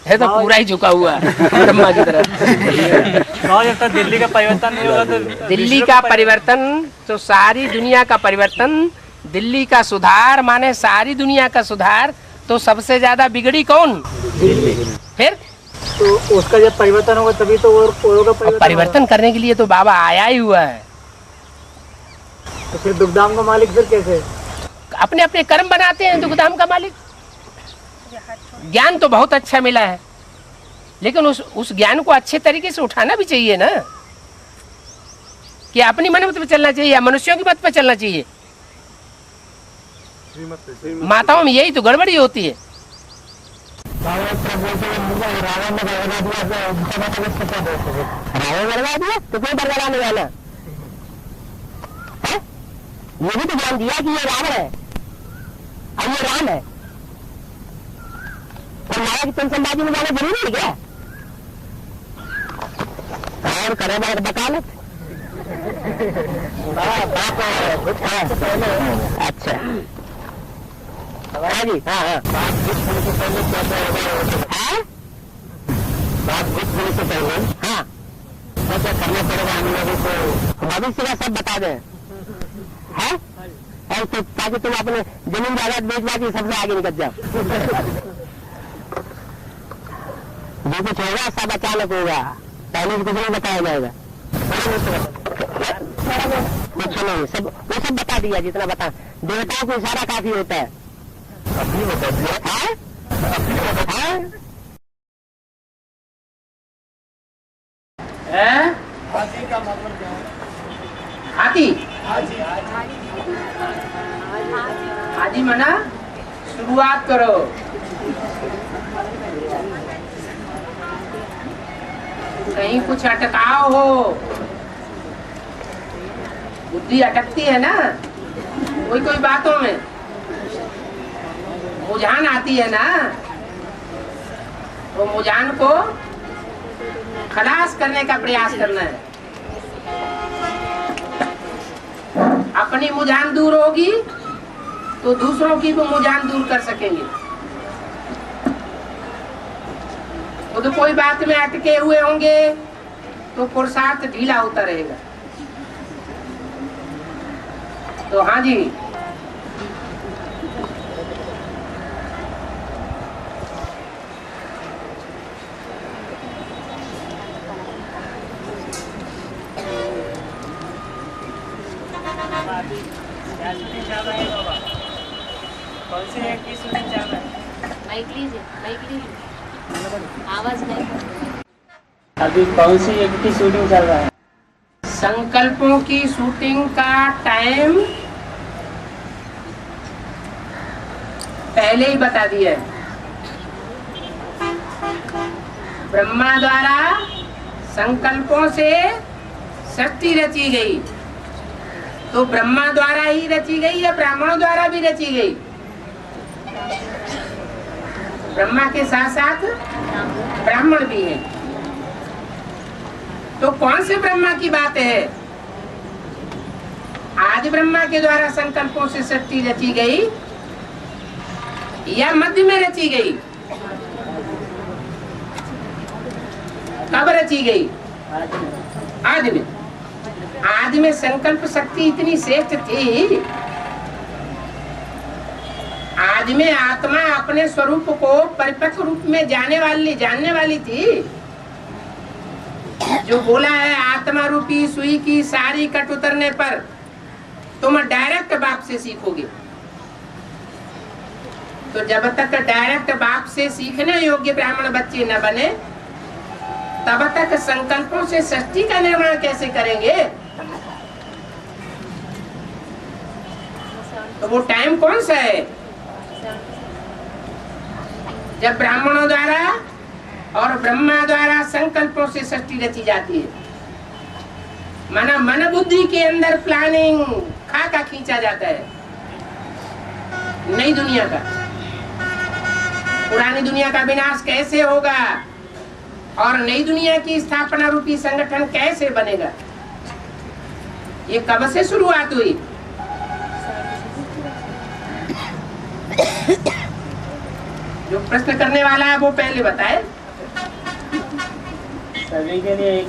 [SPEAKER 3] है तो पूरा ही झुका हुआ है ब्रह्मा की तरफ।
[SPEAKER 8] जब तक दिल्ली का परिवर्तन नहीं होगा तो
[SPEAKER 3] दिल्ली का परिवर्तन तो सारी दुनिया का परिवर्तन, दिल्ली का सुधार माने सारी दुनिया का सुधार। तो सबसे ज्यादा बिगड़ी कौन? दिल्ली। फिर
[SPEAKER 10] तो उसका जब परिवर्तन होगा तभी तो औरों का
[SPEAKER 3] परिवर्तन करने के लिए तो बाबा आया ही हुआ है।
[SPEAKER 10] तो फिर दुखधाम का मालिक फिर कैसे?
[SPEAKER 3] अपने अपने कर्म बनाते हैं दुखधाम का मालिक। ज्ञान तो बहुत अच्छा मिला है, लेकिन उस ज्ञान को अच्छे तरीके से उठाना भी चाहिए ना, कि अपनी मन मत पे चलना चाहिए या मनुष्यों की मत पे चलना चाहिए। माताओं में यही तो गड़बड़ी होती है। बरगा दिया तो क्यों बरगड़ाने वाला? ये भी तो ज्ञान दिया कि ये रावण है और ये राम है। तो माया की संबाजी में जाना जरूरी है क्या? और करे वकालत। अच्छा हाँ जी, हाँ हाँ। हाँ, क्या करना पड़ेगा हम लोगों को? भविष्य का सब बता दें है, और तो ताकि तुम अपने जमीन जायदाद बेच बाकी सबसे आगे निकल जाओ। जो कुछ होगा सब अचानक होगा, पहले से कुछ नहीं बताया जाएगा। कुछ नहीं, सब वो सब बता दिया जितना बता। देवताओं को इशारा काफी होता है। अपनी बता दिया है? हाथी का मतलब क्या है? हाथी हाथी मना शुरुआत करो। कहीं कुछ अटकाव हो, बुद्धि अटकती है ना कोई कोई बातों में, मुझान आती है ना, तो मुझान को खलास करने का प्रयास करना है। अपनी मुझान दूर होगी तो दूसरों की भी मुझान दूर कर सकेंगे। वो तो कोई बात में अटके हुए होंगे तो पुरुषार्थ ढीला होता रहेगा। तो हाँ जी,
[SPEAKER 8] कौन सी एक की शूटिंग चल रहा है?
[SPEAKER 11] माइक लीजिए। आवाज नहीं।
[SPEAKER 8] अभी कौन सी एक की शूटिंग चल रहा है?
[SPEAKER 3] संकल्पों की शूटिंग का टाइम पहले ही बता दिया है। ब्रह्मा द्वारा संकल्पों से सृष्टि रची गई, तो ब्रह्मा द्वारा ही रची गई या ब्राह्मणों द्वारा भी रची गई? ब्रह्मा के साथ साथ ब्राह्मण भी हैं। तो कौन से ब्रह्मा की बात है? आदि ब्रह्मा के द्वारा संकल्पों से सृष्टि रची गई या मध्य में रची गई? कब रची गई? आदि में। आदि में संकल्प शक्ति इतनी श्रेष्ठ थी, आदि में आत्मा अपने स्वरूप को परिपक्व रूप में जानने वाली थी। जो बोला है आत्मा रूपी सुई की सारी कट उतरने पर तुम डायरेक्ट बाप से सीखोगे। तो जब तक डायरेक्ट बाप से सीखने योग्य ब्राह्मण बच्चे न बने तब तक संकल्पों से सृष्टि का निर्माण कैसे करेंगे? तो वो टाइम कौन सा है जब ब्राह्मणों द्वारा और ब्रह्मा द्वारा संकल्पों से सृष्टि रची जाती है। माना मन बुद्धि के अंदर प्लानिंग खाका खींचा जाता है नई दुनिया का। पुरानी दुनिया का विनाश कैसे होगा और नई दुनिया की स्थापना रूपी संगठन कैसे बनेगा, ये कब से शुरुआत हुई? जो प्रश्न करने वाला है वो पहले बताए।
[SPEAKER 1] सभी के लिए एक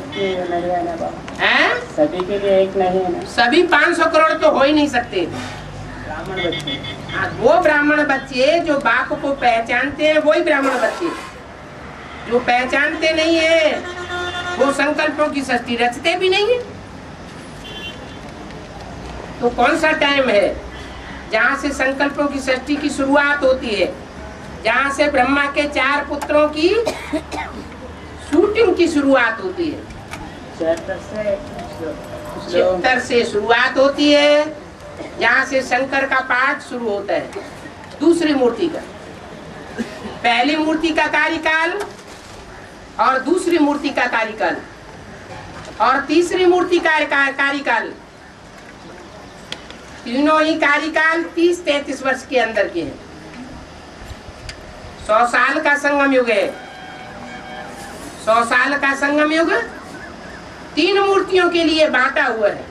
[SPEAKER 1] नहीं है ना बाबा? हैं? सभी के लिए एक नहीं है ना?
[SPEAKER 3] सभी 500 करोड़ तो हो ही नहीं सकते।
[SPEAKER 1] ब्राह्मण बच्चे,
[SPEAKER 3] वो ब्राह्मण बच्चे जो बाप को पहचानते हैं वही ब्राह्मण बच्चे। जो पहचानते नहीं है वो संकल्पों की सृष्टि रचते भी नहीं है। तो कौन सा टाइम है जहाँ से संकल्पों की सृष्टि की शुरुआत होती है, जहाँ से ब्रह्मा के 4 पुत्रों की शूटिंग की शुरुआत होती है? 76 से शुरुआत होती है, जहाँ से शंकर का पाठ शुरू होता है दूसरी मूर्ति का। पहली मूर्ति का कार्यकाल और दूसरी मूर्ति का कार्यकाल और तीसरी मूर्ति का कार्यकाल, तीनों ही कार्यकाल 30-33 वर्ष के अंदर के हैं। 100 साल का संगम युग है। 100 साल का संगम युग 3 मूर्तियों के लिए बांटा हुआ है।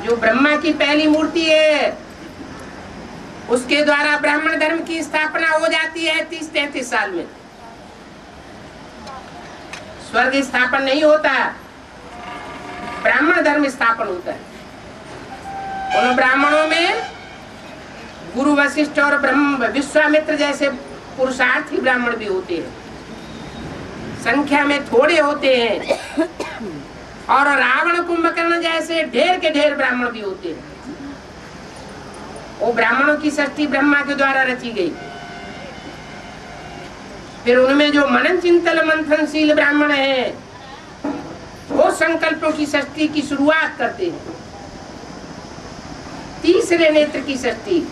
[SPEAKER 3] जो ब्रह्मा की पहली मूर्ति है उसके द्वारा ब्राह्मण धर्म की स्थापना हो जाती है 30-33 साल में। स्वर्ग स्थापन नहीं होता, ब्राह्मण धर्म स्थापन होता है। उन ब्राह्मणों में गुरु वशिष्ठ और ब्रह्म विश्वामित्र जैसे पुरुषार्थी ब्राह्मण भी होते हैं, संख्या में थोड़े होते हैं। और रावण कुंभकर्ण जैसे ढेर के ढेर ब्राह्मण भी होते हैं। वो ब्राह्मणों की सृष्टि ब्रह्मा के द्वारा रची गई। फिर उनमें जो मनन चिंतन मंथनशील ब्राह्मण हैं वो संकल्पों की सृष्टि की शुरुआत करते हैं। तीसरे नेत्र की सृष्टि,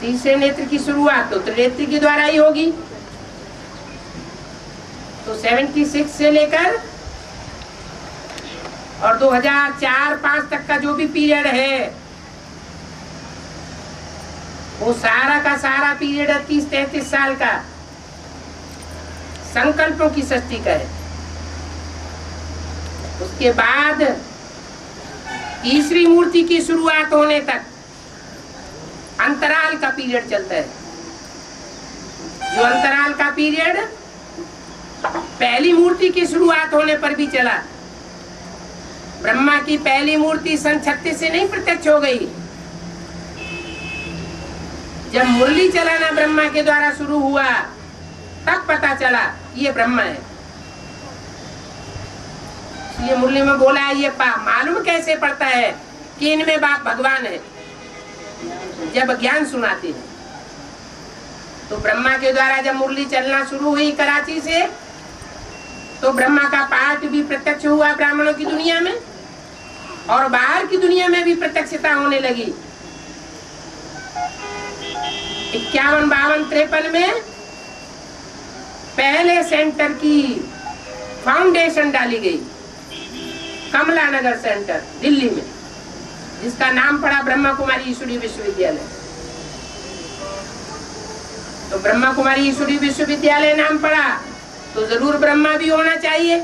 [SPEAKER 3] तीसरे नेत्र की शुरुआत तो त्रिनेत्र के द्वारा ही होगी। तो 76 से लेकर और 2004-5 तक का जो भी पीरियड है वो सारा का सारा पीरियड 30-33 साल का संकल्पों की सृष्टि का है। उसके बाद तीसरी मूर्ति की शुरुआत होने तक अंतराल का पीरियड चलता है। जो अंतराल का पीरियड पहली मूर्ति की शुरुआत होने पर भी चला। ब्रह्मा की पहली मूर्ति सन 36 से नहीं प्रत्यक्ष हो गई। जब मुरली चलाना ब्रह्मा के द्वारा शुरू हुआ तब पता चला ये ब्रह्मा है। ये मुरली में बोला है, ये मालूम कैसे पड़ता है कि इनमें बाप भगवान है? जब ज्ञान सुनाते हैं। तो ब्रह्मा के द्वारा जब मुरली चलना शुरू हुई कराची से तो ब्रह्मा का पाठ भी प्रत्यक्ष हुआ ब्राह्मणों की दुनिया में और बाहर की दुनिया में भी प्रत्यक्षता होने लगी। 51, 52, 53 में पहले सेंटर की फाउंडेशन डाली गई कमला नगर सेंटर दिल्ली में, जिसका नाम पड़ा ब्रह्मा कुमारी ईश्वरी विश्वविद्यालय। तो ब्रह्मा कुमारी ईश्वरी विश्वविद्यालय नाम पड़ा तो जरूर ब्रह्मा भी होना चाहिए।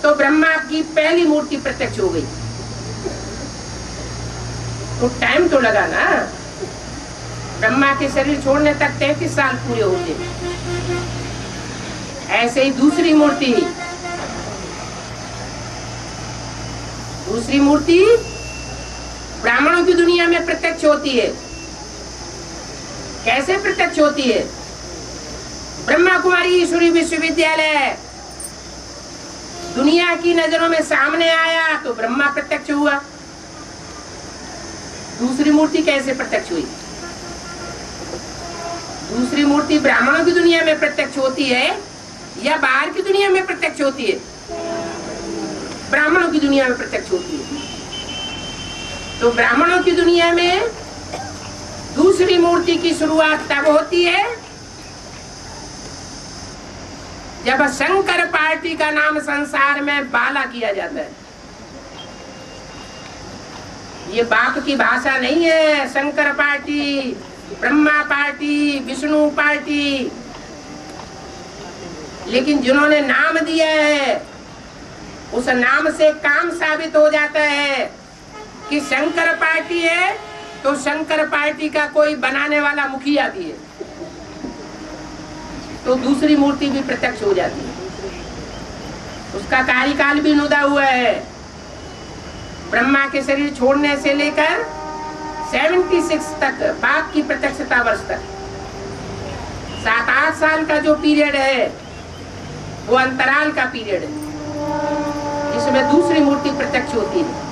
[SPEAKER 3] तो ब्रह्मा की पहली मूर्ति प्रत्यक्ष हो गई। तो टाइम तो लगा ना, ब्रह्मा के शरीर छोड़ने तक 33 साल पूरे होते। ऐसे ही दूसरी मूर्ति ब्राह्मणों की दुनिया में प्रत्यक्ष होती है। कैसे प्रत्यक्ष होती है? ब्रह्मा कुमारी ईश्वरी विश्वविद्यालय दुनिया की नजरों में सामने आया तो ब्रह्मा प्रत्यक्ष हुआ। दूसरी मूर्ति कैसे प्रत्यक्ष हुई? दूसरी मूर्ति ब्राह्मणों की दुनिया में प्रत्यक्ष होती है या बाहर की दुनिया में प्रत्यक्ष होती है? ब्राह्मणों की दुनिया में प्रत्यक्ष होती है। तो ब्राह्मणों की दुनिया में दूसरी मूर्ति की शुरुआत तब होती है जब शंकर पार्टी का नाम संसार में बाला किया जाता है। ये बाप की भाषा नहीं है। Shankar party, Brahma party, Vishnu party, लेकिन जिन्होंने नाम दिया है उस नाम से काम साबित हो जाता है कि शंकर पार्टी है तो शंकर पार्टी का कोई बनाने वाला मुखिया भी है, तो दूसरी मूर्ति भी प्रत्यक्ष हो जाती है। उसका कार्यकाल भी नुदा हुआ है। ब्रह्मा के शरीर छोड़ने से लेकर 76 तक, बाप की प्रत्यक्षता वर्ष तक 7-8 साल का जो पीरियड है वो अंतराल का पीरियड है, जिसमें दूसरी मूर्ति प्रत्यक्ष होती है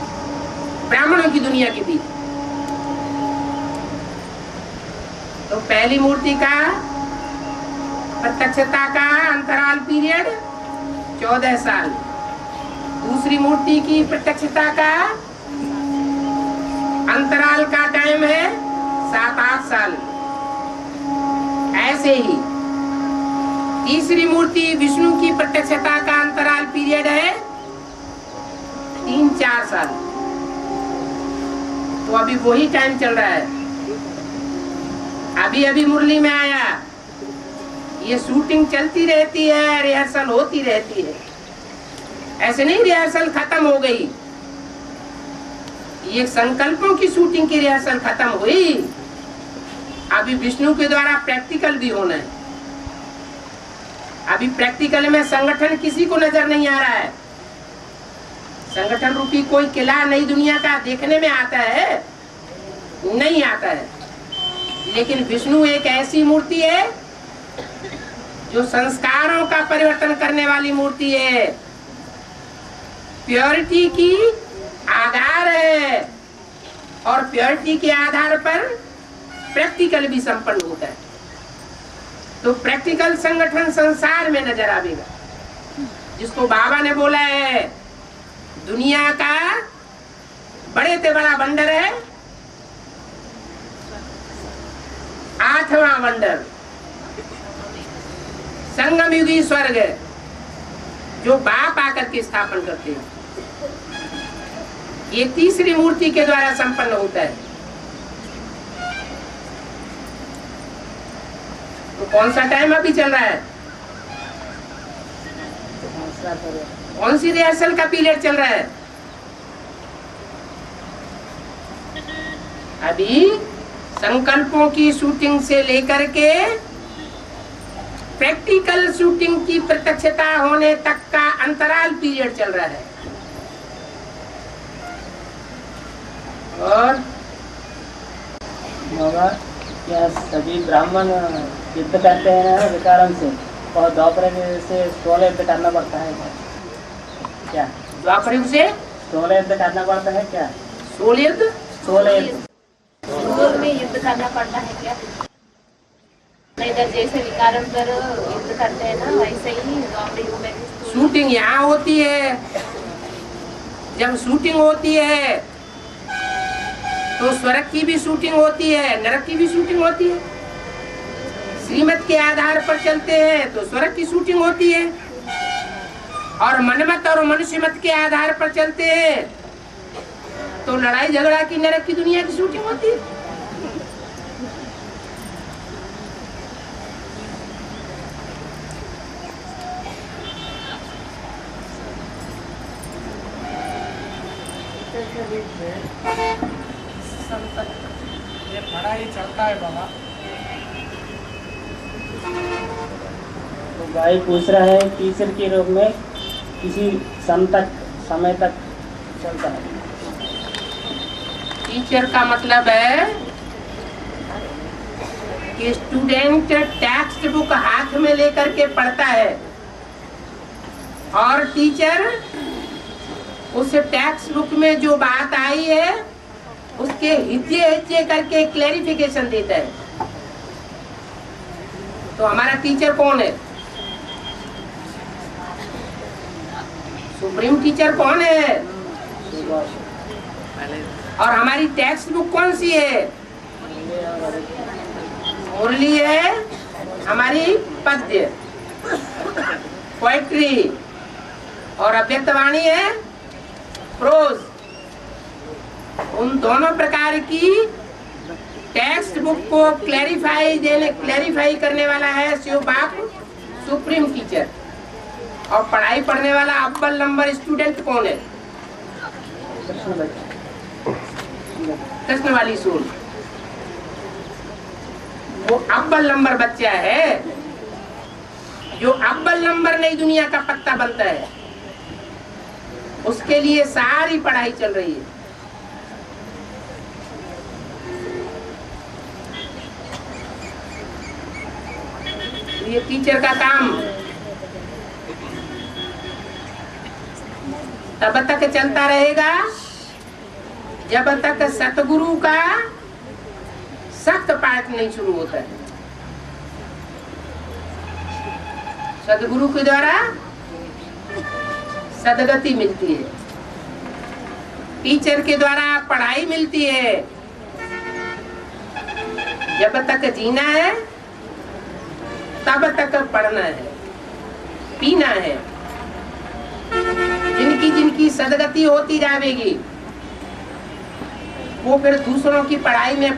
[SPEAKER 3] ब्राह्मणों की दुनिया के बीच। तो पहली मूर्ति का प्रत्यक्षता का अंतराल पीरियड 14 साल, दूसरी मूर्ति की प्रत्यक्षता का अंतराल का टाइम है 7-8 साल। ऐसे ही तीसरी मूर्ति विष्णु की प्रत्यक्षता का अंतराल पीरियड है 3-4 साल। तो अभी वही टाइम चल रहा है। अभी अभी मुरली में आया, ये शूटिंग चलती रहती है, रिहर्सल होती रहती है। ऐसे नहीं रिहर्सल खत्म हो गई, ये संकल्पों की शूटिंग की रिहर्सल खत्म हुई। अभी विष्णु के द्वारा प्रैक्टिकल भी होना है। अभी प्रैक्टिकल में संगठन किसी को नजर नहीं आ रहा है। संगठन रूपी कोई किला नई दुनिया का देखने में आता है? नहीं आता है। लेकिन विष्णु एक ऐसी मूर्ति है जो संस्कारों का परिवर्तन करने वाली मूर्ति है, प्योरिटी की आधार है, और प्योरिटी के आधार पर प्रैक्टिकल भी संपन्न होता है। तो प्रैक्टिकल संगठन संसार में नजर आवेगा, जिसको बाबा ने बोला है दुनिया का बड़े से बड़ा वंडर है 8वां वंडर संगम युगी स्वर्ग, जो बाप आकर के स्थापन करते हैं। ये तीसरी मूर्ति के द्वारा संपन्न होता है। तो कौन सा टाइम अभी चल रहा है? कौन सी रिहर्सल का पीरियड चल रहा है? अभी संकल्पों की शूटिंग से लेकर के प्रैक्टिकल शूटिंग की प्रत्यक्षता होने तक का अंतराल पीरियड चल रहा है। और
[SPEAKER 1] बाबा, क्या सभी ब्राह्मण युद्ध करते हैं ना विकारम से, और द्वापर से 16 युद्ध करना पड़ता है क्या?
[SPEAKER 3] द्वापर युग से
[SPEAKER 1] 16 युद्ध करना पड़ता है क्या?
[SPEAKER 3] 16 युद्ध?
[SPEAKER 1] 16 युद्ध
[SPEAKER 11] सिंदूर में युद्ध करना पड़ता है क्या? इधर जैसे विकारम पर युद्ध करते हैं ना, वैसे ही द्वापर युग में
[SPEAKER 3] शूटिंग यहाँ होती है। जब शूटिंग होती है तो स्वर्ग की भी शूटिंग होती है, नरक की भी शूटिंग होती है। श्रीमत के आधार पर चलते हैं तो स्वर्ग की शूटिंग होती है, और मनमत और मनुष्य मत के आधार पर चलते हैं तो लड़ाई झगड़ा की नरक की दुनिया की शूटिंग होती है।
[SPEAKER 10] ये बड़ा ही चलता है बाबा।
[SPEAKER 1] तो भाई पूछ रहा है टीचर के रूप में किसी समय तक चलता है।
[SPEAKER 3] टीचर का मतलब है कि स्टूडेंट टेक्स्ट बुक हाथ में लेकर के पढ़ता है और टीचर उस टेक्स्ट बुक में जो बात आई है उसके हिज्जे हिज्जे करके क्लैरिफिकेशन देता है। तो हमारा टीचर कौन है? सुप्रीम टीचर कौन है? और हमारी टेक्स्ट बुक कौन सी है? मुरली है, हमारी पद्य पोएट्री, और अव्यक्तवाणी है प्रोज। उन दोनों प्रकार की टेक्स्ट बुक को क्लैरिफाई करने वाला है शिव बाप सुप्रीम टीचर। और पढ़ाई पढ़ने वाला अव्वल नंबर स्टूडेंट कौन है? कृष्ण वाली सोल, वो अव्वल नंबर बच्चा है जो अव्वल नंबर नई दुनिया का पत्ता बनता है। उसके लिए सारी पढ़ाई चल रही है। ये टीचर का काम तब तक चलता रहेगा जब तक सतगुरु का सख्त पाठ नहीं शुरू होता है। सतगुरु के द्वारा सदगति मिलती है, टीचर के द्वारा पढ़ाई मिलती है। जब तक जीना है तब तक पढ़ना है, पीना है। जिनकी जिनकी सदगति होती जाएगी वो फिर दूसरों की पढ़ाई में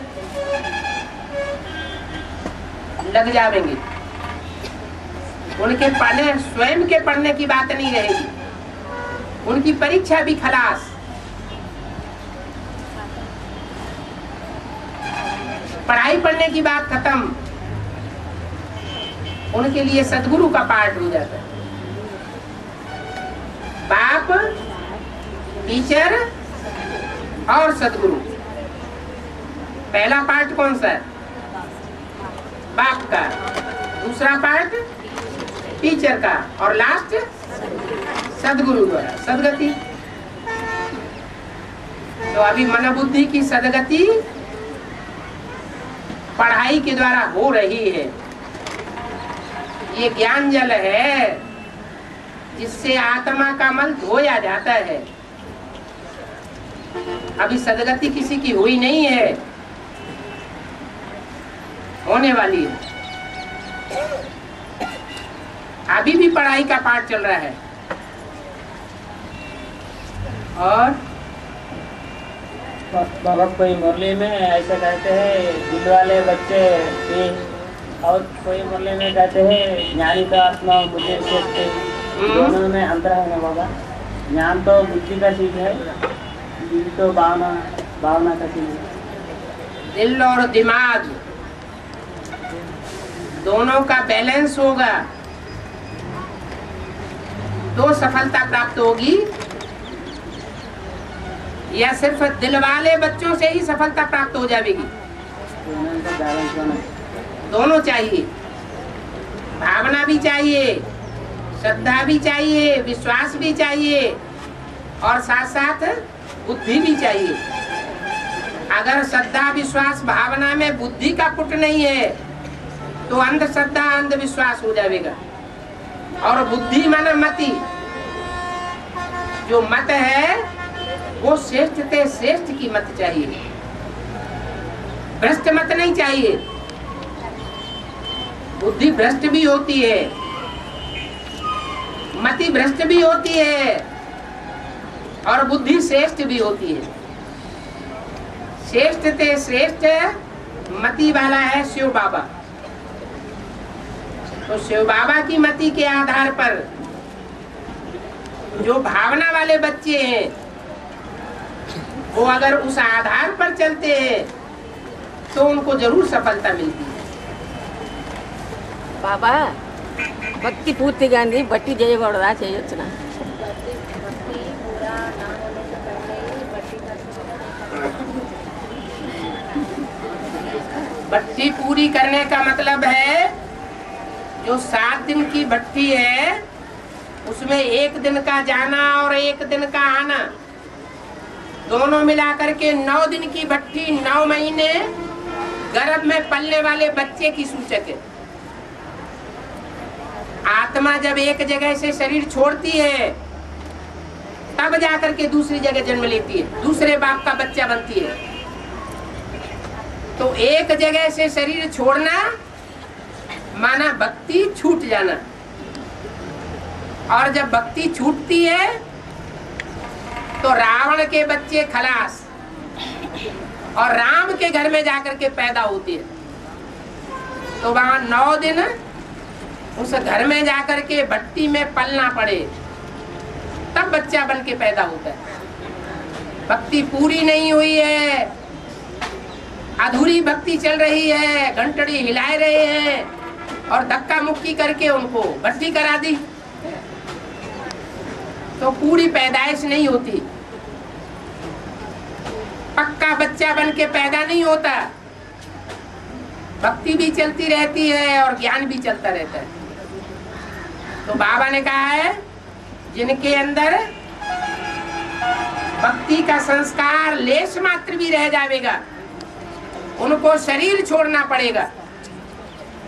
[SPEAKER 3] लग जाएंगे। उनके पढ़ने, स्वयं के पढ़ने की बात नहीं रहेगी, उनकी परीक्षा भी खलास। पढ़ाई पढ़ने की बात खत्म, उनके लिए सदगुरु का पाठ हो जाता है। बाप, टीचर और सदगुरु। पहला पार्ट कौन सा है? बाप का, दूसरा पार्ट टीचर का, और लास्ट सदगुरु द्वारा सदगति। तो अभी मन बुद्धि की सदगति पढ़ाई के द्वारा हो रही है। ये ज्ञान जल है जिससे आत्मा का मल धोया जाता है। अभी सदगति किसी की हुई नहीं है, होने वाली है। अभी भी पढ़ाई का पाठ चल रहा है। और
[SPEAKER 1] बाबा कोई मुरली में ऐसा कहते हैं दिल वाले बच्चे भी, और कोई मुरली में कहते हैं ज्ञानी का आत्मा मुझे सोचते। दोनों में अंतर है ना बाबा? ज्ञान तो बुद्धि का चीज है, दिल तो भावना का चीज है।
[SPEAKER 3] दिल और दिमाग दोनों का बैलेंस होगा तो सफलता प्राप्त होगी, या सिर्फ दिल वाले बच्चों से ही सफलता प्राप्त हो जाएगी? दोनों चाहिए, भावना भी चाहिए, श्रद्धा भी चाहिए, विश्वास भी चाहिए, और साथ साथ बुद्धि भी चाहिए। अगर श्रद्धा विश्वास भावना में बुद्धि का पुट नहीं है तो अंधश्रद्धा अंधविश्वास हो जाएगा। और बुद्धि माने मति, जो मत है वो श्रेष्ठ से श्रेष्ठ की मत चाहिए, भ्रष्ट मत नहीं चाहिए। बुद्धि भ्रष्ट भी होती है, मति भ्रष्ट भी होती है, और बुद्धि श्रेष्ठ भी होती है। श्रेष्ठ से श्रेष्ठ मति वाला है शिव बाबा। तो शिव बाबा की मति के आधार पर जो भावना वाले बच्चे हैं वो अगर उस आधार पर चलते हैं तो उनको जरूर सफलता मिलती है।
[SPEAKER 12] बाबा భక్తి పూర్తిగాని బట్టి చేయకూడదా? చేయొచ్చునా?
[SPEAKER 3] भट्टी पूरी करने का मतलब है जो 7 दिन की भट्टी है उसमें 1 दिन का जाना और 1 दिन का आना, दोनों मिलाकर के 9 दिन की भट्टी 9 महीने गर्भ में पलने वाले बच्चे की सूचक है। आत्मा जब एक जगह से शरीर छोड़ती है तब जाकर के दूसरी जगह जन्म लेती है, दूसरे बाप का बच्चा बनती है। तो एक जगह से शरीर छोड़ना माना भक्ति छूट जाना, और जब भक्ति छूटती है तो रावण के बच्चे खलास और राम के घर में जाकर के पैदा होती है। तो वहां 9 दिन उस घर में जाकर के भट्टी में पलना पड़े तब बच्चा बन के पैदा होता है। भक्ति पूरी नहीं हुई है, अधूरी भक्ति चल रही है, घंटड़ी हिलाए रहे हैं और धक्का मुक्की करके उनको भट्टी करा दी तो पूरी पैदाइश नहीं होती, पक्का बच्चा बन के पैदा नहीं होता। भक्ति भी चलती रहती है और ज्ञान भी चलता रहता है। तो बाबा ने कहा है जिनके अंदर भक्ति का संस्कार लेश मात्र भी रह जाएगा उनको शरीर छोड़ना पड़ेगा,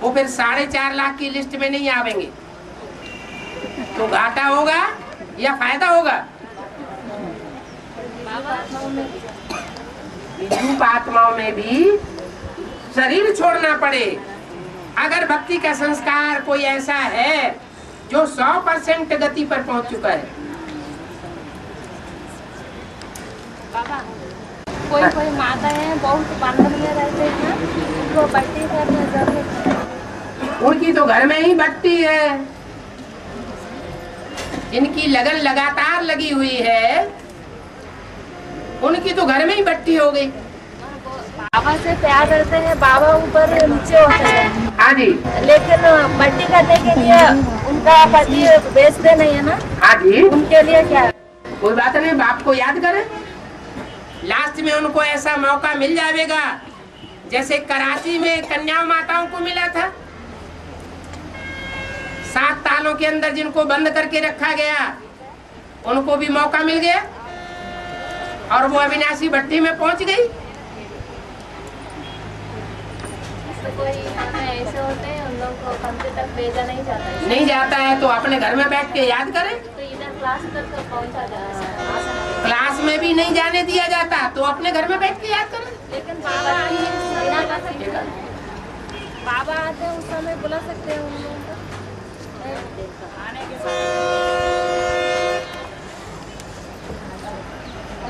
[SPEAKER 3] वो फिर 4.5 लाख की लिस्ट में नहीं आवेंगे। तो घाटा होगा या फायदा होगा? विद्युत आत्माओं में भी शरीर छोड़ना पड़े। अगर भक्ति का संस्कार कोई ऐसा है जो 100% गति पर पहुंच चुका है।
[SPEAKER 11] बाबा, कोई माता है बहुत बंधन में रहते हैं, उनको भट्टी करने जरूरत है।
[SPEAKER 3] उनकी तो घर में ही भट्टी है, जिनकी लगन लगातार लगी हुई है उनकी तो घर में ही भट्टी हो गई।
[SPEAKER 11] बाबा से प्यार करते हैं, बाबा ऊपर नीचे होते हैं।
[SPEAKER 3] हाँ जी।
[SPEAKER 11] लेकिन भट्टी करने के लिए उनका पति बेचते नहीं है ना।
[SPEAKER 3] हाँ जी।
[SPEAKER 11] उनके लिए क्या?
[SPEAKER 3] कोई बात नहीं, बाप को याद करें, लास्ट में उनको ऐसा मौका मिल जाएगा जैसे कराची में कन्या माताओं को मिला था। 7 तालों के अंदर जिनको बंद करके रखा गया उनको भी मौका मिल गया और वो अविनाशी भट्टी में पहुंच गई।
[SPEAKER 11] कोई ऐसे होते हैं उन लोगों को कमरे तक भेजा नहीं जाता है।
[SPEAKER 3] नहीं जाता है तो अपने घर में बैठ के याद करें।
[SPEAKER 11] तो इधर क्लास तक तो पहुंचा जाता है,
[SPEAKER 3] क्लास में भी नहीं जाने दिया जाता तो अपने घर में बैठ के याद करें।
[SPEAKER 11] लेकिन बाबा आते हैं उस समय बुला सकते हैं उन लोगों को।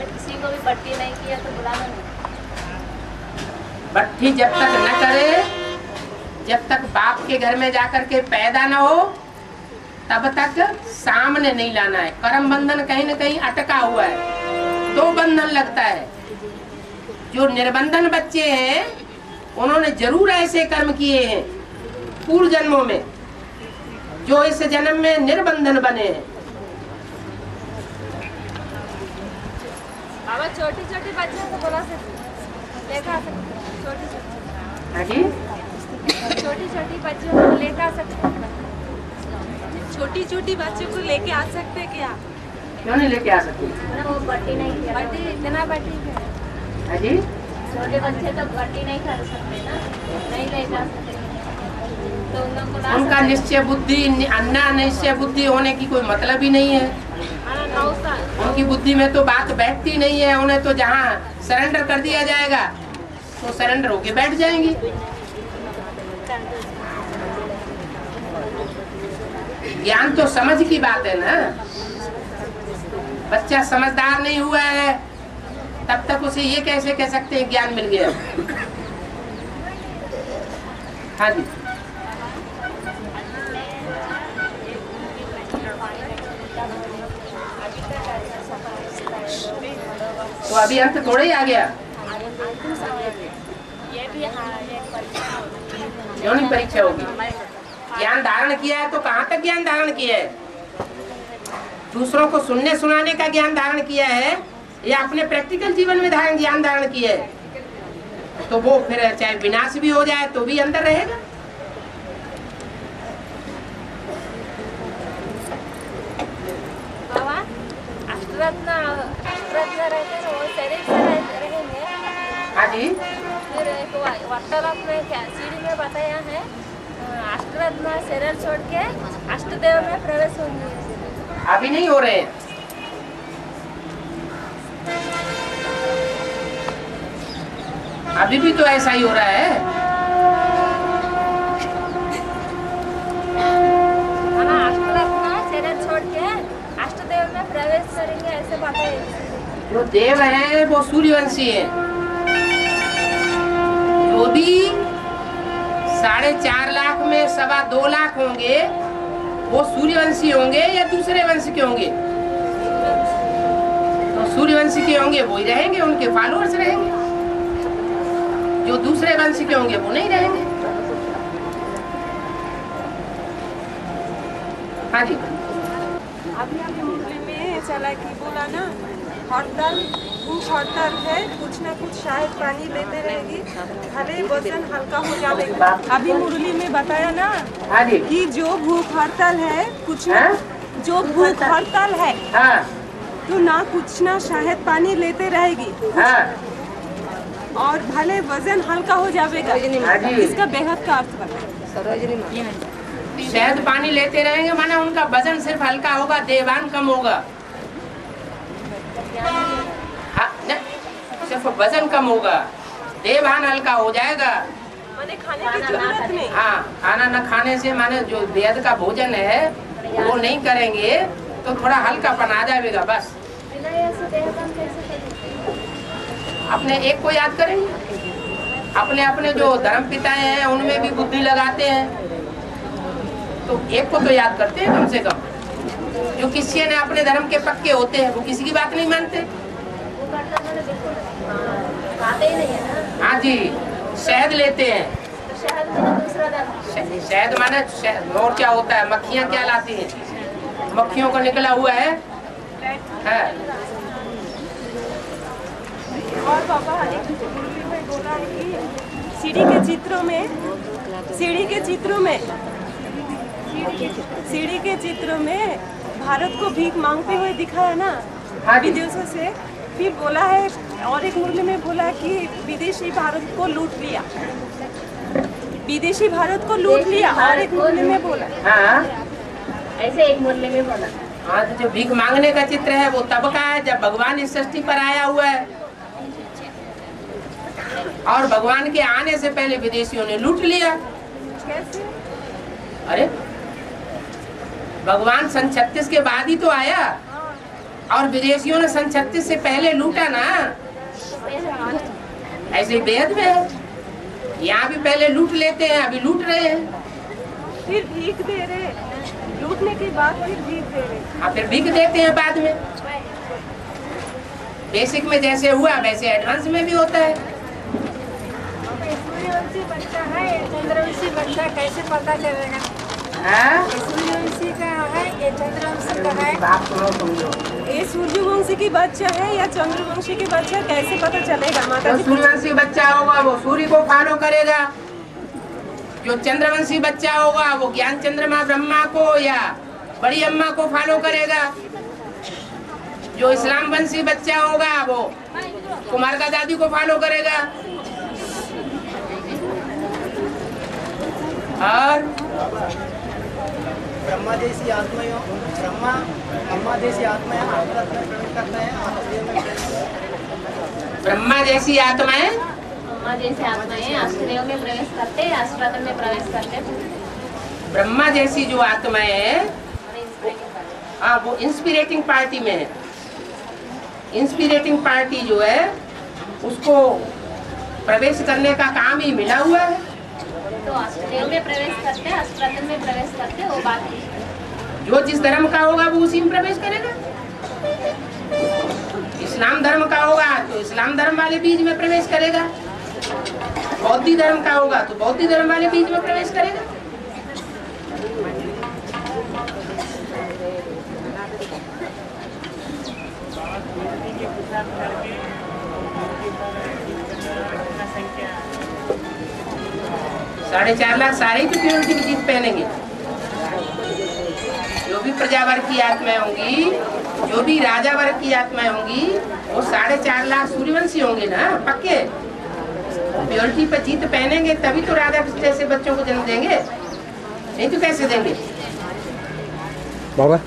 [SPEAKER 11] किसी को भी भट्टी नहीं किया तो बुलाना नहीं।
[SPEAKER 3] भट्टी जब तक न करे, जब तक बाप के घर में जाकर के पैदा न हो तब तक सामने नहीं लाना है। कर्म बंधन कहीं न कहीं अटका हुआ है, 2 बंधन लगता है। जो निर्बंधन बच्चे हैं उन्होंने जरूर ऐसे कर्म किए हैं पूर्व जन्मों में जो इस जन्म में निर्बंधन बने हैं।
[SPEAKER 11] बाबा छोटी-छोटी बच्चियों को बुला सकते हैं, लेकर आ सकते हैं। छोटी-छोटी बच्चियों को लेकर आ सकते हैं। छोटी-छोटी बच्चों को लेके आ सकते हैं क्या?
[SPEAKER 3] क्यों नहीं लेके आ सकते?
[SPEAKER 11] वो भट्टी नहीं किया। भट्टी इतना भट्टी है
[SPEAKER 3] जी।
[SPEAKER 11] छोटे बच्चे तो भट्टी नहीं कर सकते ना, नहीं ले जा सकते। तो उन लोगों को
[SPEAKER 3] उनका निश्चय बुद्धि, अन्ना निश्चय बुद्धि होने की कोई मतलब ही नहीं है। उनकी बुद्धि में तो बात बैठती नहीं है। उन्हें तो जहाँ सरेंडर कर दिया जाएगा तो सरेंडर होके बैठ जाएंगी। ज्ञान तो समझ की बात है ना। बच्चा समझदार नहीं हुआ है तब तक उसे ये कैसे कह सकते हैं ज्ञान मिल गया। हाँ जी। तो अभी अंत थोड़ा ही आ गया। क्यों नहीं परीक्षा होगी? ज्ञान धारण किया है तो कहाँ तक ज्ञान धारण किया है? दूसरों को सुनने सुनाने का ज्ञान धारण किया है या अपने प्रैक्टिकल जीवन में ज्ञान धारण किया है? तो वो फिर चाहे विनाश भी हो जाए तो भी अंदर रहेगा।
[SPEAKER 5] बाबा अष्टरत्न रहते हैं वो शरीर से रहेंगे।
[SPEAKER 3] हाँ जी।
[SPEAKER 5] फिर एक वार्तालाप में क्या सीढ़ी में बताया है अष्टरत्न शरीर छोड़ के अष्टदेव में प्रवेश होंगे।
[SPEAKER 3] अभी नहीं हो रहे हैं। अभी भी तो ऐसा ही हो रहा है।
[SPEAKER 5] अष्टरत्न शरीर छोड़ के अष्टदेव में प्रवेश करेंगे ऐसे बताया।
[SPEAKER 3] जो देव है वो सूर्यवंशी है। जो भी 4.5 लाख में 2.25 लाख होंगे वो सूर्यवंशी होंगे या दूसरे वंश के होंगे? तो सूर्यवंशी के होंगे वो ही रहेंगे, उनके फॉलोअर्स रहेंगे। जो दूसरे वंश के होंगे वो नहीं रहेंगे। हाँ जी।
[SPEAKER 13] अभी अभी मुरली में चला कि बोला ना हड़ताल भूख हड़ताल है, कुछ ना कुछ शायद पानी लेते रहेगी, भले वजन हल्का हो जाएगा। अभी मुरली में बताया ना कि जो भूख हड़ताल है कुछ ना जो भूख हड़ताल है तो ना कुछ ना शायद पानी लेते रहेगी और भले वजन हल्का हो जाएगा। इसका बेहद का अर्थ बताया।
[SPEAKER 3] शहद पानी लेते रहेंगे माना उनका वजन सिर्फ हल्का होगा, देवान कम होगा। हाँ, सिर्फ वजन कम होगा, देवान हल्का हो जाएगा।
[SPEAKER 13] माने खाने की जरूरत नहीं।
[SPEAKER 3] हाँ, खाना न खाने से माने जो वेद का भोजन है वो नहीं करेंगे तो थोड़ा हल्कापन आ जाएगा बस। अपने एक को याद करेंगे, अपने अपने जो धर्म पिताएं हैं उनमें भी बुद्धि लगाते हैं तो एक को तो याद करते हैं कम से कम। जो किसी ने अपने धर्म के पक्के होते हैं वो किसी की बात नहीं मानते। हाँ जी, शहद लेते हैं। शहद माने और क्या होता है, मक्खियाँ क्या लाती हैं, मक्खियों को निकला हुआ है।
[SPEAKER 13] और बाबा एक मुरली में बोला है कि सीढ़ी के चित्रों में भारत को भीख मांगते हुए दिखाया ना विदेशों से। फिर बोला है और एक मुरली में बोला कि विदेशी भारत को लूट लिया, विदेशी भारत को लूट लिया। और एक मुरली में बोला
[SPEAKER 11] ऐसे एक मुरली में बोला।
[SPEAKER 3] हाँ, तो जो भीख मांगने का चित्र है वो तब का है जब भगवान इस सृष्टि पर आया हुआ है और भगवान के आने से पहले विदेशियों ने लूट लिया। अरे भगवान सन 36 के बाद ही तो आया और विदेशियों ने सन 36 से पहले लूटा ना। ऐसे वेद में है, यहाँ भी पहले लूट लेते हैं, अभी लूट रहे हैं,
[SPEAKER 13] फिर भीख दे रहे, लूटने के बाद फिर भीख दे रहे।
[SPEAKER 3] हाँ, फिर भीख देते हैं बाद में। बेसिक में जैसे हुआ वैसे एडवांस में भी होता है।
[SPEAKER 5] सूर्यवंशी बच्चा है, चंद्रवंशी बच्चा कैसे पता चलेगा? सूर्यवंशी का है ये चंद्रवंशी का है।
[SPEAKER 13] ये सूर्यवंशी की बच्चा है या चंद्रवंशी की बच्चा कैसे पता चलेगा? माता जी,
[SPEAKER 3] सूर्यवंशी बच्चा होगा वो सूर्य को फॉलो करेगा, जो चंद्रवंशी बच्चा होगा वो ज्ञान चंद्रमा ब्रह्मा को या बड़ी अम्मा को फॉलो करेगा, जो इस्लाम वंशी बच्चा होगा वो कुमार का दादी को फॉलो करेगा। और
[SPEAKER 14] ब्रह्मा जैसी आत्माएं ब्रह्मा जैसी आत्माएं प्रवेश करता है।
[SPEAKER 3] ब्रह्मा जैसी आत्माएं
[SPEAKER 11] अष्टदेव में प्रवेश करते हैं, अष्टरत्न में प्रवेश करते।
[SPEAKER 3] ब्रह्मा जैसी जो आत्माएं हैं हाँ वो इंस्पिरेटिंग पार्टी में है। इंस्पिरेटिंग पार्टी जो है उसको प्रवेश करने का काम ही मिला हुआ है।
[SPEAKER 11] तो अष्टदेव में प्रवेश करते हैं, अष्टरत्न में प्रवेश करते हैं, वो बात है।
[SPEAKER 3] जो जिस धर्म का होगा वो उसी में प्रवेश करेगा। इस्लाम धर्म का होगा तो इस्लाम धर्म वाले बीज में प्रवेश करेगा, बौद्ध धर्म का होगा तो बौद्ध धर्म वाले बीज में प्रवेश करेगा।
[SPEAKER 8] संख्या
[SPEAKER 3] 4.5 लाख सारे ही तो प्योरिटी की जीत पहनेंगे। जो भी प्रजा वर्ग की आत्माएं होंगी, जो भी राजा वर्ग की आत्माएं होंगी, वो 4.5 लाख सूर्यवंशी होंगे ना, पक्के। प्योरिटी पर जीत पहनेंगे तभी तो राजा जैसे बच्चों को जन्म देंगे, नहीं तो कैसे देंगे।
[SPEAKER 7] बाबा